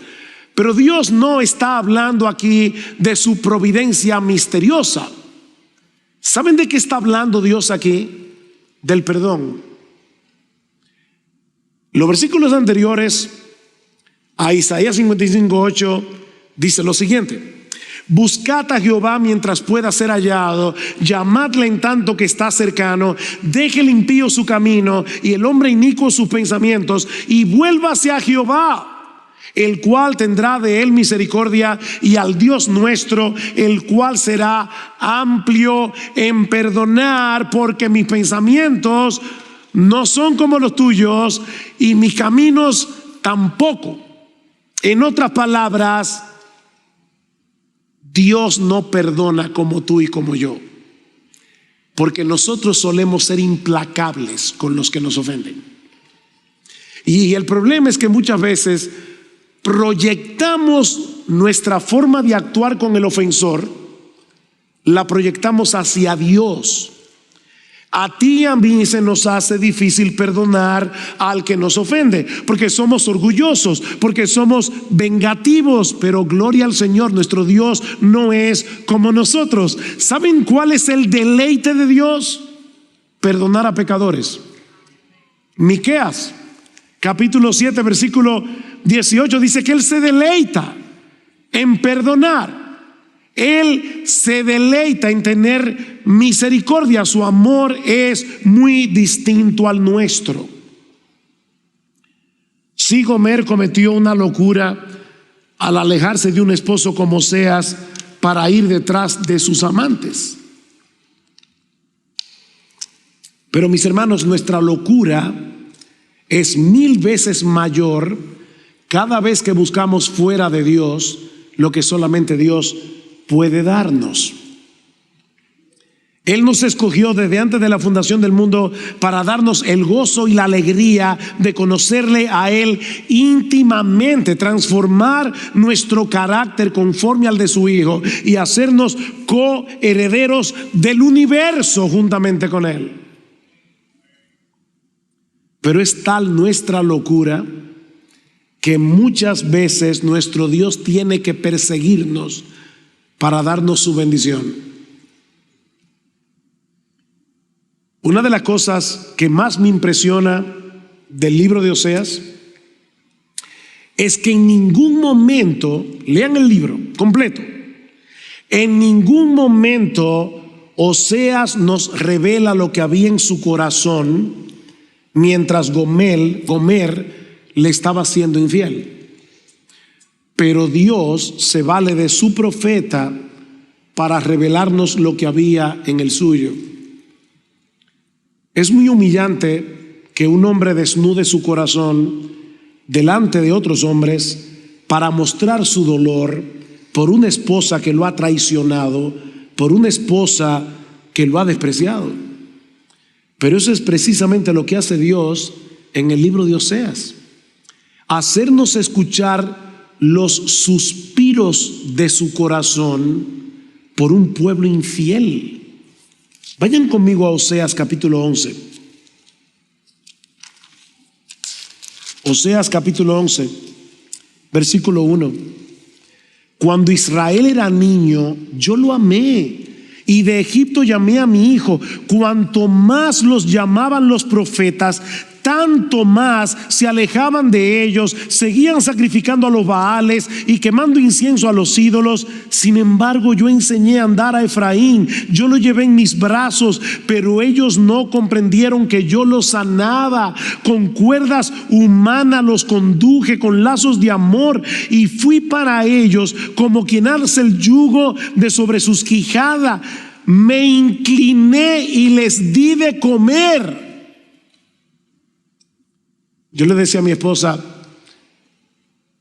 Pero Dios no está hablando aquí de su providencia misteriosa. ¿Saben de qué está hablando Dios aquí? Del perdón. Los versículos anteriores a Isaías 55:8 dice lo siguiente: Buscad a Jehová mientras pueda ser hallado, llamadle en tanto que está cercano. Deje el impío su camino y el hombre inicuo sus pensamientos, y vuélvase a Jehová, el cual tendrá de él misericordia, y al Dios nuestro, el cual será amplio en perdonar, porque mis pensamientos no son como los tuyos y mis caminos tampoco. En otras palabras, Dios no perdona como tú y como yo, porque nosotros solemos ser implacables con los que nos ofenden. Y el problema es que muchas veces proyectamos nuestra forma de actuar con el ofensor, la proyectamos hacia Dios. A ti y a mí se nos hace difícil perdonar al que nos ofende, porque somos orgullosos, porque somos vengativos, pero gloria al Señor, nuestro Dios no es como nosotros. ¿Saben cuál es el deleite de Dios? Perdonar a pecadores. Miqueas, capítulo 7, versículo 18, dice que Él se deleita en perdonar. Él se deleita en tener misericordia. Su amor es muy distinto al nuestro. Sí, Gomer cometió una locura al alejarse de un esposo como Oseas para ir detrás de sus amantes. Pero mis hermanos, nuestra locura es 1000 veces mayor cada vez que buscamos fuera de Dios lo que solamente Dios puede darnos. Él nos escogió desde antes de la fundación del mundo para darnos el gozo y la alegría de conocerle a Él íntimamente, transformar nuestro carácter conforme al de su Hijo y hacernos coherederos del universo juntamente con Él. Pero es tal nuestra locura que muchas veces nuestro Dios tiene que perseguirnos para darnos su bendición. Una de las cosas que más me impresiona del libro de Oseas es que en ningún momento, lean el libro completo, en ningún momento Oseas nos revela lo que había en su corazón mientras Gomer le estaba siendo infiel. Pero Dios se vale de su profeta para revelarnos lo que había en el suyo. Es muy humillante que un hombre desnude su corazón delante de otros hombres para mostrar su dolor por una esposa que lo ha traicionado, por una esposa que lo ha despreciado. Pero eso es precisamente lo que hace Dios en el libro de Oseas: hacernos escuchar los suspiros de su corazón por un pueblo infiel. Vayan conmigo a Oseas capítulo 11. Oseas capítulo 11, versículo 1. Cuando Israel era niño, yo lo amé, y de Egipto llamé a mi hijo. Cuanto más los llamaban los profetas, tanto más se alejaban de ellos, seguían sacrificando a los Baales y quemando incienso a los ídolos. Sin embargo, yo enseñé a andar a Efraín, yo lo llevé en mis brazos, pero ellos no comprendieron que yo los sanaba. Con cuerdas humanas los conduje, con lazos de amor, y fui para ellos como quien alza el yugo de sobre sus quijadas. Me incliné y les di de comer. Yo le decía a mi esposa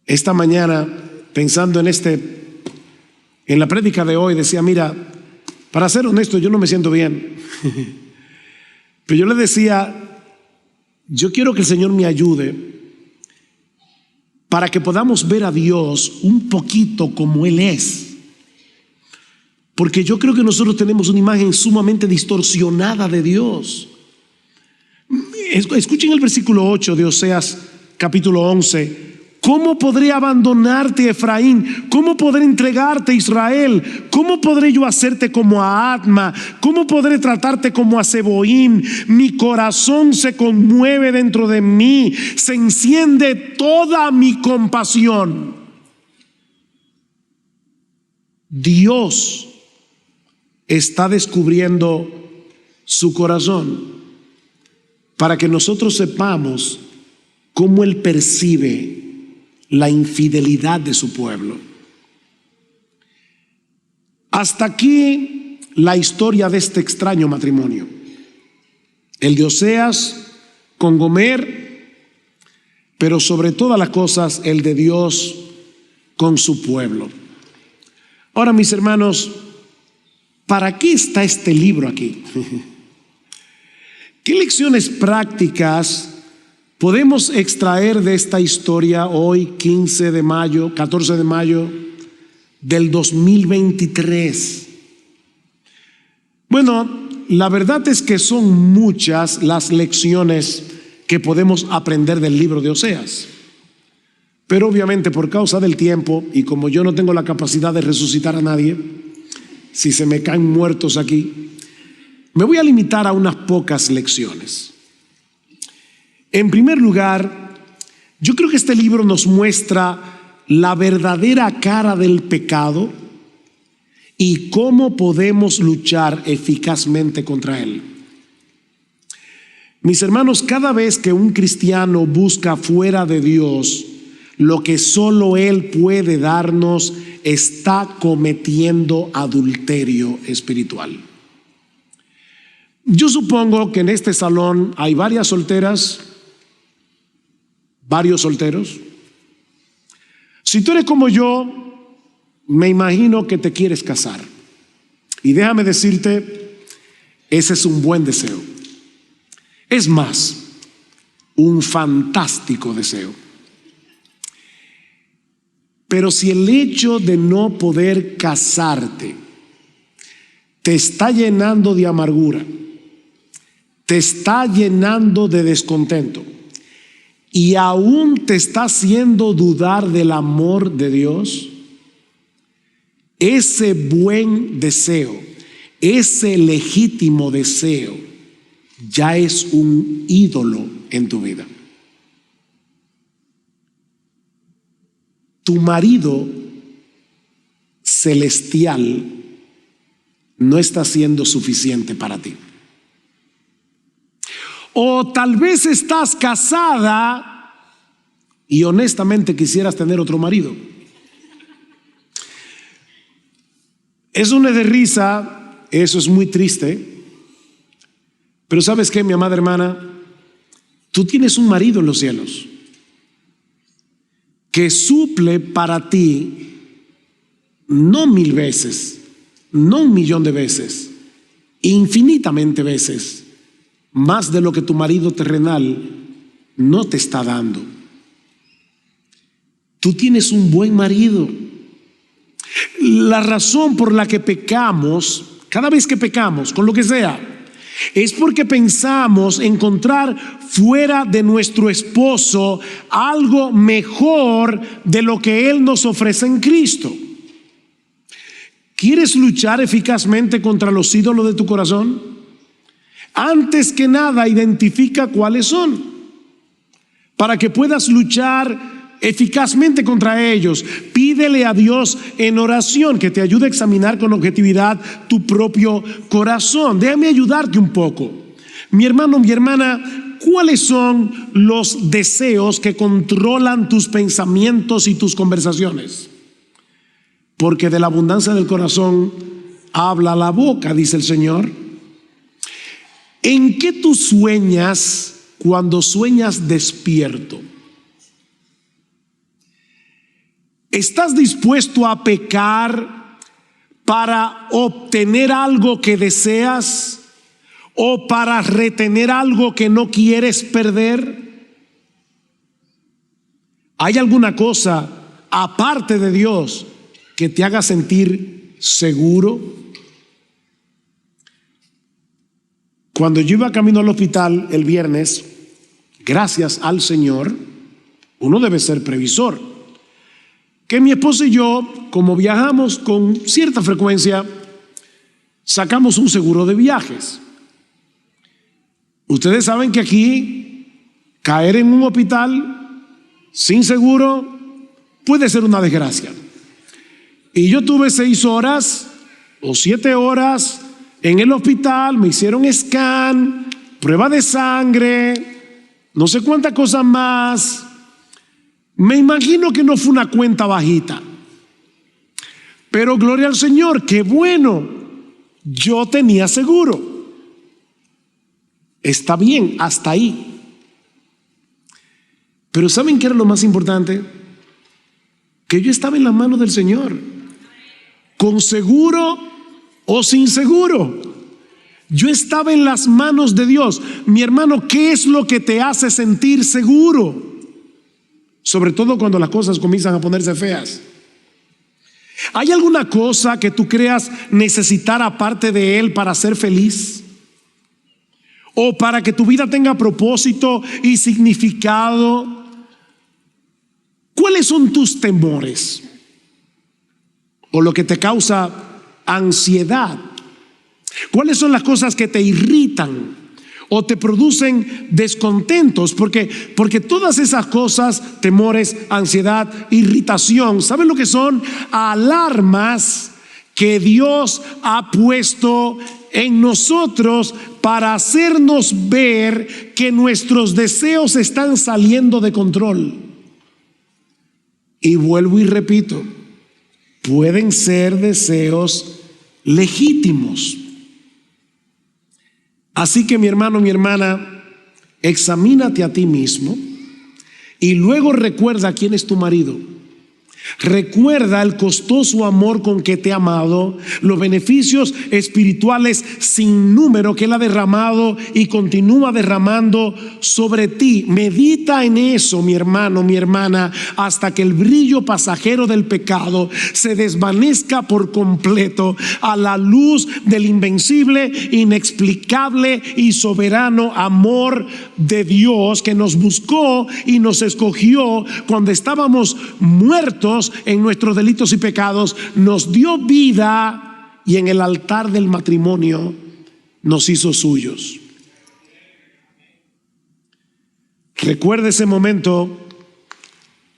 esta mañana, pensando en la prédica de hoy, decía: mira, para ser honesto, yo no me siento bien. Pero yo le decía, yo quiero que el Señor me ayude para que podamos ver a Dios un poquito como Él es. Porque yo creo que nosotros tenemos una imagen sumamente distorsionada de Dios. Escuchen el versículo 8 de Oseas capítulo 11. ¿Cómo podré abandonarte, Efraín? ¿Cómo podré entregarte, Israel? ¿Cómo podré yo hacerte como a Adma? ¿Cómo podré tratarte como a Zeboim? Mi corazón se conmueve dentro de mí, se enciende toda mi compasión. Dios está descubriendo su corazón para que nosotros sepamos cómo Él percibe la infidelidad de su pueblo. Hasta aquí la historia de este extraño matrimonio. El de Oseas con Gomer, pero sobre todas las cosas el de Dios con su pueblo. Ahora, mis hermanos, ¿para qué está este libro aquí? ¿Qué lecciones prácticas podemos extraer de esta historia hoy, 14 de mayo del 2023? Bueno, la verdad es que son muchas las lecciones que podemos aprender del libro de Oseas. Pero obviamente por causa del tiempo, y como yo no tengo la capacidad de resucitar a nadie, si se me caen muertos aquí, me voy a limitar a unas pocas lecciones. En primer lugar, yo creo que este libro nos muestra la verdadera cara del pecado y cómo podemos luchar eficazmente contra él. Mis hermanos, cada vez que un cristiano busca fuera de Dios lo que solo Él puede darnos, está cometiendo adulterio espiritual. Yo supongo que en este salón hay varias solteras, varios solteros. Si tú eres como yo, me imagino que te quieres casar. Y déjame decirte, ese es un buen deseo. Es más, un fantástico deseo. Pero si el hecho de no poder casarte te está llenando de amargura, te está llenando de descontento y aún te está haciendo dudar del amor de Dios, ese buen deseo, ese legítimo deseo, ya es un ídolo en tu vida. Tu marido celestial no está siendo suficiente para ti. O tal vez estás casada y honestamente quisieras tener otro marido. Eso no es de risa, eso es muy triste. Pero ¿sabes qué, mi amada hermana? Tú tienes un marido en los cielos que suple para ti no 1000 veces, no 1,000,000 de veces, infinitamente veces, más de lo que tu marido terrenal no te está dando. Tú tienes un buen marido. La razón por la que pecamos, cada vez que pecamos, con lo que sea, es porque pensamos encontrar fuera de nuestro esposo algo mejor de lo que Él nos ofrece en Cristo. ¿Quieres luchar eficazmente contra los ídolos de tu corazón? Antes que nada, identifica cuáles son, para que puedas luchar eficazmente contra ellos. Pídele a Dios en oración que te ayude a examinar con objetividad tu propio corazón. Déjame ayudarte un poco. Mi hermano, mi hermana, ¿cuáles son los deseos que controlan tus pensamientos y tus conversaciones? Porque de la abundancia del corazón habla la boca, dice el Señor. ¿En qué tú sueñas cuando sueñas despierto? ¿Estás dispuesto a pecar para obtener algo que deseas o para retener algo que no quieres perder? ¿Hay alguna cosa aparte de Dios que te haga sentir seguro? Cuando yo iba camino al hospital el viernes, gracias al Señor, uno debe ser previsor. Que mi esposa y yo, como viajamos con cierta frecuencia, sacamos un seguro de viajes. Ustedes saben que aquí caer en un hospital sin seguro puede ser una desgracia. Y yo tuve 6 horas o 7 horas en el hospital, me hicieron scan, prueba de sangre, no sé cuántas cosas más. Me imagino que no fue una cuenta bajita. Pero gloria al Señor, qué bueno, yo tenía seguro. Está bien, hasta ahí. Pero ¿saben qué era lo más importante? Que yo estaba en las manos del Señor, con seguro o sin seguro. Yo estaba en las manos de Dios. Mi hermano, ¿qué es lo que te hace sentir seguro? Sobre todo cuando las cosas comienzan a ponerse feas. ¿Hay alguna cosa que tú creas necesitar aparte de Él para ser feliz? ¿O para que tu vida tenga propósito y significado? ¿Cuáles son tus temores? ¿O lo que te causa ansiedad? ¿Cuáles son las cosas que te irritan o te producen descontentos? Porque todas esas cosas, temores, ansiedad, irritación, ¿saben lo que son? Alarmas que Dios ha puesto en nosotros para hacernos ver que nuestros deseos están saliendo de control. Y vuelvo y repito, pueden ser deseos legítimos. Así que mi hermano, mi hermana, examínate a ti mismo y luego recuerda quién es tu marido. Recuerda el costoso amor con que te ha amado, los beneficios espirituales sin número que Él ha derramado y continúa derramando sobre ti. Medita en eso, mi hermano, mi hermana, hasta que el brillo pasajero del pecado se desvanezca por completo a la luz del invencible, inexplicable y soberano amor de Dios, que nos buscó y nos escogió cuando estábamos muertos en nuestros delitos y pecados, nos dio vida y en el altar del matrimonio nos hizo suyos. Recuerda ese momento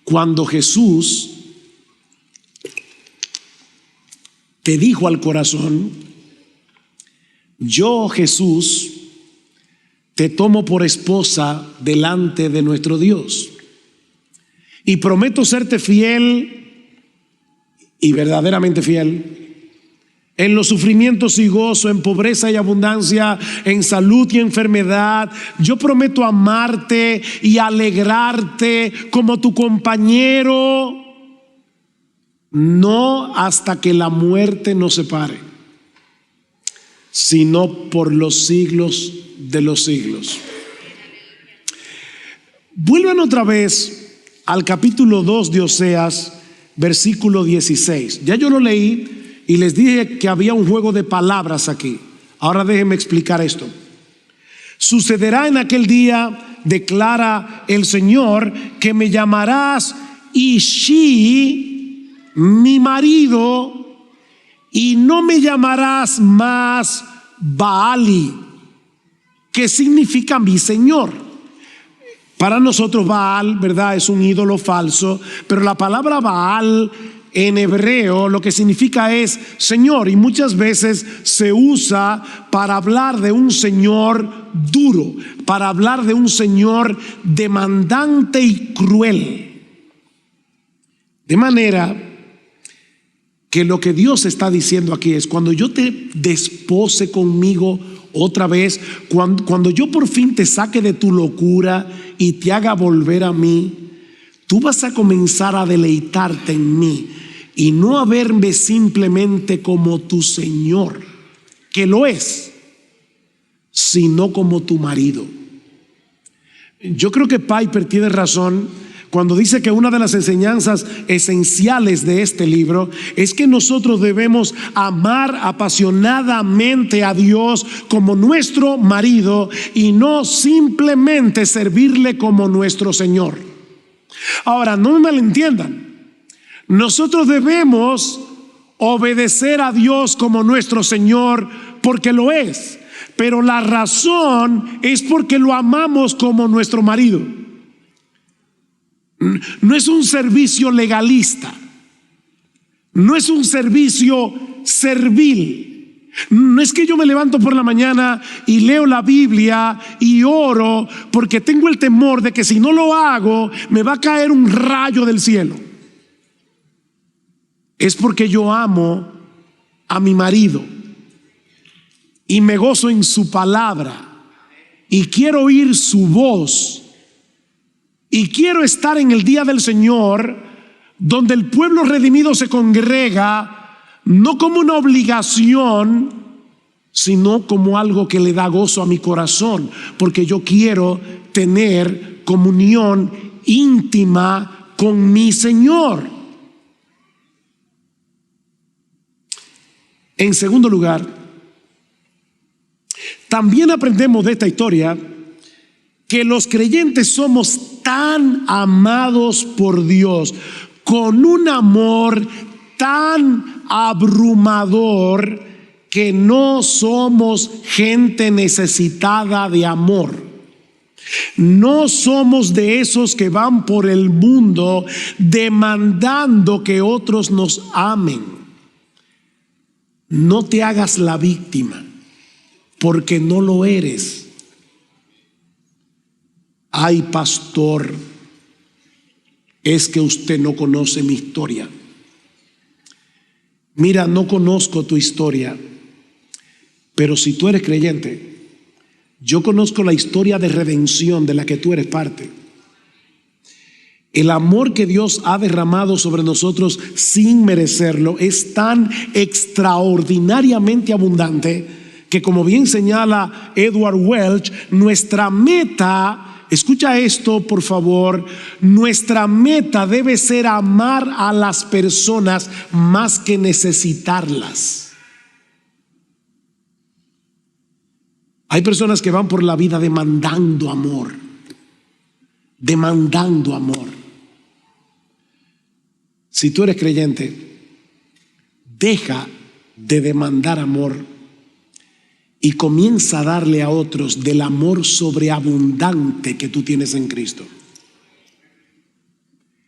cuando Jesús te dijo al corazón: yo, Jesús, te tomo por esposa delante de nuestro Dios y prometo serte fiel y verdaderamente fiel en los sufrimientos y gozo, en pobreza y abundancia, en salud y enfermedad. Yo prometo amarte y alegrarte como tu compañero, no hasta que la muerte nos separe, sino por los siglos de los siglos. Vuelvan otra vez al capítulo 2 de Oseas, versículo 16. Ya yo lo leí y les dije que había un juego de palabras aquí. Ahora déjenme explicar esto. Sucederá en aquel día, declara el Señor, que me llamarás Ishi, mi marido, y no me llamarás más Baali, que significa mi Señor. Para nosotros Baal, ¿verdad?, es un ídolo falso, pero la palabra Baal en hebreo lo que significa es Señor, y muchas veces se usa para hablar de un Señor duro, para hablar de un Señor demandante y cruel. De manera que lo que Dios está diciendo aquí es: cuando yo te despose conmigo otra vez, cuando yo por fin te saque de tu locura y te haga volver a mí, tú vas a comenzar a deleitarte en mí y no a verme simplemente como tu Señor, que lo es, sino como tu marido. Yo creo que Piper tiene razón cuando dice que una de las enseñanzas esenciales de este libro es que nosotros debemos amar apasionadamente a Dios como nuestro marido y no simplemente servirle como nuestro Señor. Ahora, no me malentiendan, nosotros debemos obedecer a Dios como nuestro Señor porque lo es, pero la razón es porque lo amamos como nuestro marido. No es un servicio legalista, No es un servicio servil. No es que yo me levanto por la mañana y leo la Biblia y oro porque tengo el temor de que si no lo hago me va a caer un rayo del cielo. Es porque yo amo a mi marido y me gozo en su palabra y quiero oír su voz y quiero estar en el día del Señor, donde el pueblo redimido se congrega no como una obligación, sino como algo que le da gozo a mi corazón, porque yo quiero tener comunión íntima con mi Señor. En segundo lugar, también aprendemos de esta historia que los creyentes somos tan amados por Dios, con un amor tan abrumador, que no somos gente necesitada de amor. No somos de esos que van por el mundo demandando que otros nos amen. No te hagas la víctima, porque no lo eres. Ay, pastor, es que usted no conoce mi historia. Mira, no conozco tu historia, pero si tú eres creyente, yo conozco la historia de redención de la que tú eres parte. El amor que Dios ha derramado sobre nosotros sin merecerlo es tan extraordinariamente abundante que, como bien señala Edward Welch, nuestra meta, escucha esto por favor, nuestra meta debe ser amar a las personas más que necesitarlas. Hay personas que van por la vida demandando amor, demandando amor. Si tú eres creyente, deja de demandar amor y comienza a darle a otros del amor sobreabundante que tú tienes en Cristo.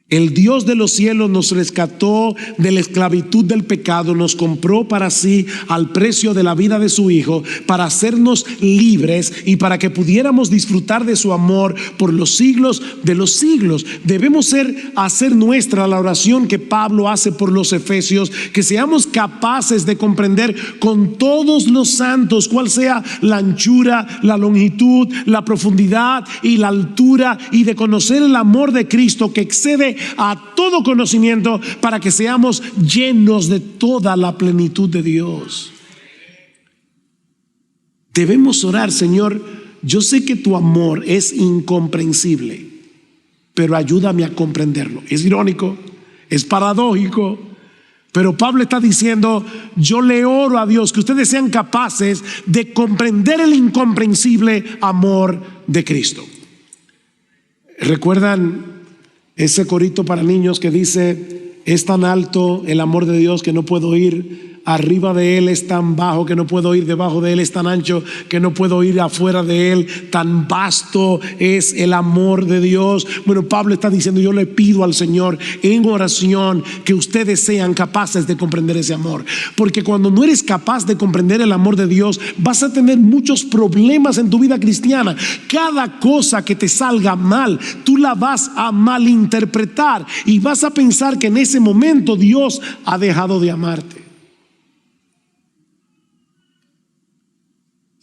El Dios de los cielos nos rescató de la esclavitud del pecado, nos compró para sí al precio de la vida de su Hijo, para hacernos libres y para que pudiéramos disfrutar de su amor por los siglos de los siglos. Debemos hacer nuestra la oración que Pablo hace por los efesios, que seamos capaces de comprender con todos los santos cuál sea la anchura, la longitud, la profundidad y la altura, y de conocer el amor de Cristo que excede a todo conocimiento, para que seamos llenos de toda la plenitud de Dios. Debemos orar: Señor, yo sé que tu amor es incomprensible, pero ayúdame a comprenderlo. Es irónico, es paradójico, pero Pablo está diciendo: yo le oro a Dios que ustedes sean capaces de comprender el incomprensible amor de Cristo. ¿Recuerdan ese corito para niños que dice: es tan alto el amor de Dios que no puedo ir arriba de él, es tan bajo que no puedo ir debajo de él, es tan ancho que no puedo ir afuera de él, tan vasto es el amor de Dios? Bueno, Pablo está diciendo: yo le pido al Señor en oración que ustedes sean capaces de comprender ese amor, porque cuando no eres capaz de comprender el amor de Dios, vas a tener muchos problemas en tu vida cristiana. Cada cosa que te salga mal, tú la vas a malinterpretar y vas a pensar que en ese momento Dios ha dejado de amarte.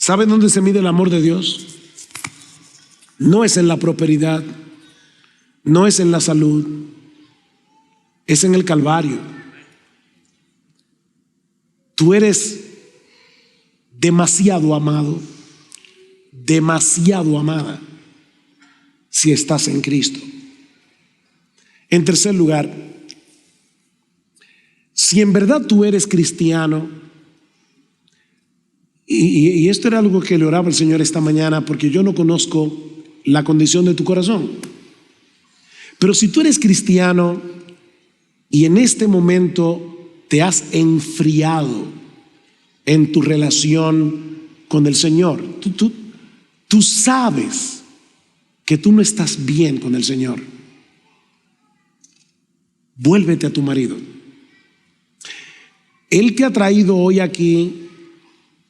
¿Saben dónde se mide el amor de Dios? No es en la prosperidad, no es en la salud, es en el Calvario. Tú eres demasiado amado, demasiado amada, si estás en Cristo. En tercer lugar, si en verdad tú eres cristiano, y esto era algo que le oraba al Señor esta mañana, porque yo no conozco la condición de tu corazón, pero si tú eres cristiano y en este momento te has enfriado en tu relación con el Señor, tú sabes que tú no estás bien con el Señor, vuélvete a tu marido, Él te ha traído hoy aquí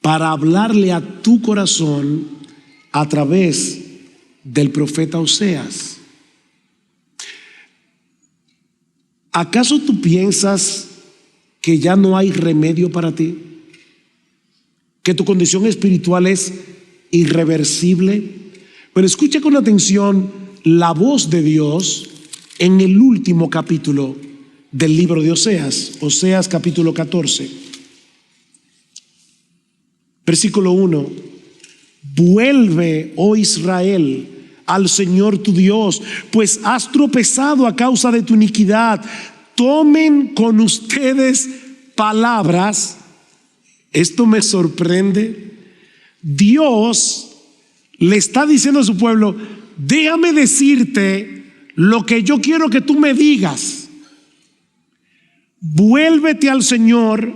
para hablarle a tu corazón a través del profeta Oseas. ¿Acaso tú piensas que ya no hay remedio para ti? ¿Que tu condición espiritual es irreversible? Pero escucha con atención la voz de Dios en el último capítulo del libro de Oseas, Oseas capítulo 14, versículo 1. Vuelve, oh Israel, al Señor tu Dios, pues has tropezado a causa de tu iniquidad. Tomen con ustedes palabras. Esto me sorprende. Dios le está diciendo a su pueblo: déjame decirte lo que yo quiero que tú me digas. Vuélvete al Señor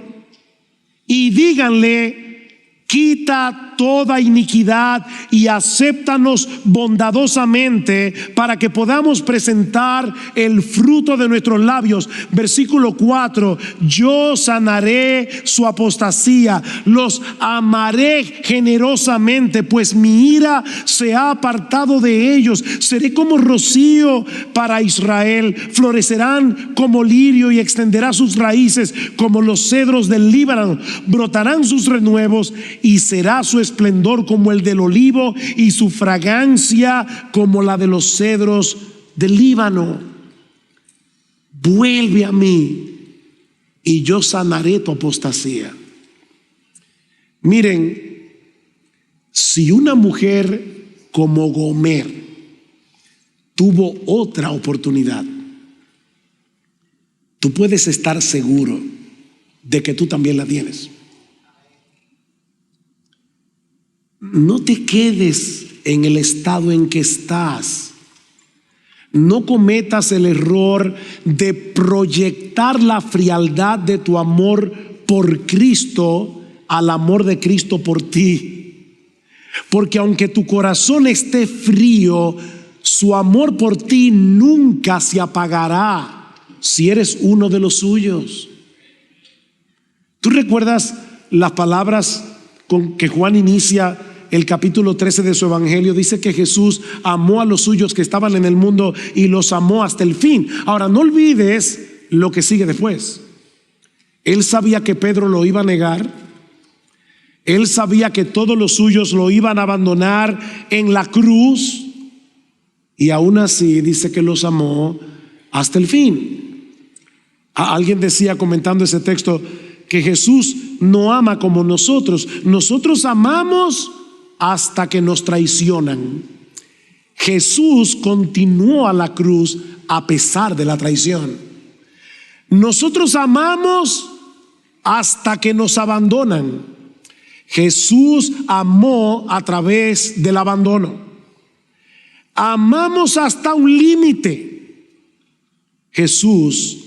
y díganle: quita toda iniquidad y acéptanos bondadosamente para que podamos presentar el fruto de nuestros labios. Versículo 4: yo sanaré su apostasía, los amaré generosamente, pues mi ira se ha apartado de ellos. Seré como rocío para Israel, florecerán como lirio y extenderá sus raíces como los cedros del Líbano, brotarán sus renuevos y será su esplendor como el del olivo y su fragancia como la de los cedros del Líbano. Vuelve a mí y yo sanaré tu apostasía. Miren, si una mujer como Gomer tuvo otra oportunidad, tú puedes estar seguro de que tú también la tienes. No te quedes en el estado en que estás. No cometas el error de proyectar la frialdad de tu amor por Cristo al amor de Cristo por ti. Porque aunque tu corazón esté frío, su amor por ti nunca se apagará si eres uno de los suyos. ¿Tú recuerdas las palabras con que Juan inicia el capítulo 13 de su evangelio? Dice que Jesús amó a los suyos que estaban en el mundo y los amó hasta el fin. Ahora, no olvides lo que sigue después. Él sabía que Pedro lo iba a negar. Él sabía que todos los suyos lo iban a abandonar en la cruz. Y aún así dice que los amó hasta el fin. Alguien decía, comentando ese texto, que Jesús no ama como nosotros. Nosotros amamos hasta que nos traicionan. Jesús continuó a la cruz a pesar de la traición. Nosotros amamos hasta que nos abandonan. Jesús amó a través del abandono. Amamos hasta un límite. Jesús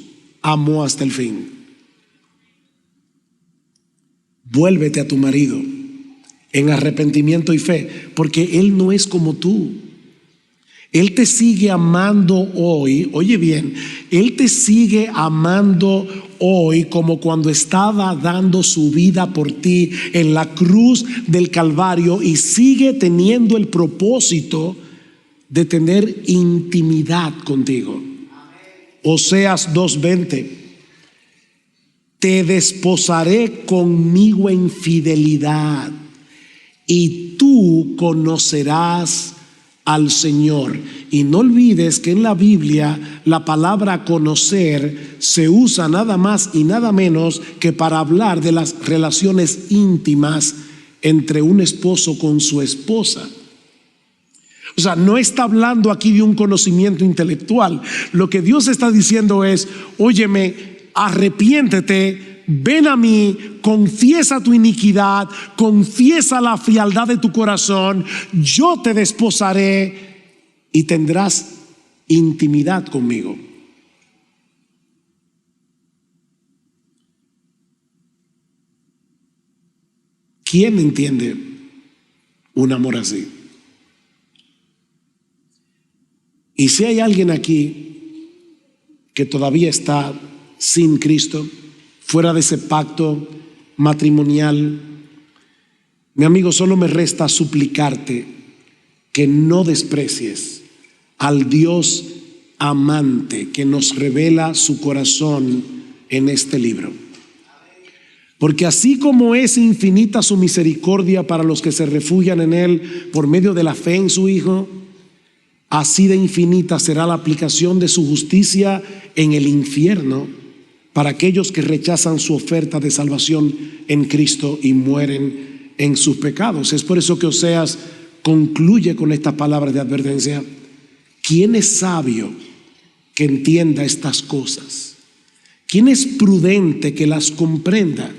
amó hasta el fin. Vuélvete a tu marido en arrepentimiento y fe, porque Él no es como tú. Él te sigue amando hoy. Oye bien, Él te sigue amando hoy como cuando estaba dando su vida por ti en la cruz del Calvario, y sigue teniendo el propósito de tener intimidad contigo. Oseas 2:20: te desposaré conmigo en fidelidad y tú conocerás al Señor. Y no olvides que en la Biblia la palabra conocer se usa nada más y nada menos que para hablar de las relaciones íntimas entre un esposo con su esposa. O sea, no está hablando aquí de un conocimiento intelectual. Lo que Dios está diciendo es: óyeme, arrepiéntete, ven a mí, confiesa tu iniquidad, confiesa la frialdad de tu corazón, yo te desposaré y tendrás intimidad conmigo. ¿Quién entiende un amor así? Y si hay alguien aquí que todavía está sin Cristo, fuera de ese pacto matrimonial, mi amigo, solo me resta suplicarte que no desprecies al Dios amante que nos revela su corazón en este libro. Porque así como es infinita su misericordia para los que se refugian en Él por medio de la fe en su Hijo, así de infinita será la aplicación de su justicia en el infierno para aquellos que rechazan su oferta de salvación en Cristo y mueren en sus pecados. Es por eso que Oseas concluye con estas palabras de advertencia: ¿quién es sabio que entienda estas cosas? ¿Quién es prudente que las comprenda?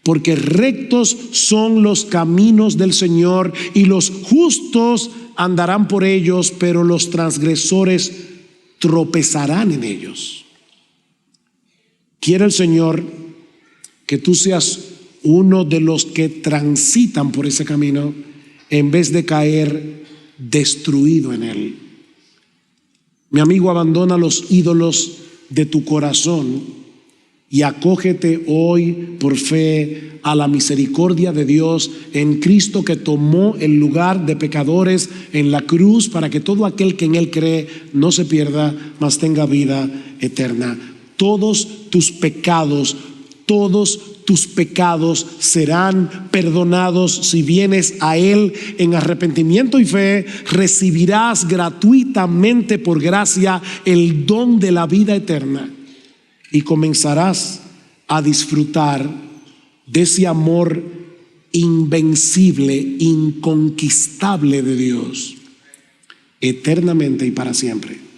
Porque rectos son los caminos del Señor y los justos andarán por ellos, pero los transgresores tropezarán en ellos. Quiere el Señor que tú seas uno de los que transitan por ese camino en vez de caer destruido en él. Mi amigo, abandona los ídolos de tu corazón y acógete hoy por fe a la misericordia de Dios en Cristo, que tomó el lugar de pecadores en la cruz para que todo aquel que en Él cree no se pierda, mas tenga vida eterna. Todos tus pecados serán perdonados si vienes a Él en arrepentimiento y fe. Recibirás gratuitamente por gracia el don de la vida eterna y comenzarás a disfrutar de ese amor invencible, inconquistable de Dios, eternamente y para siempre.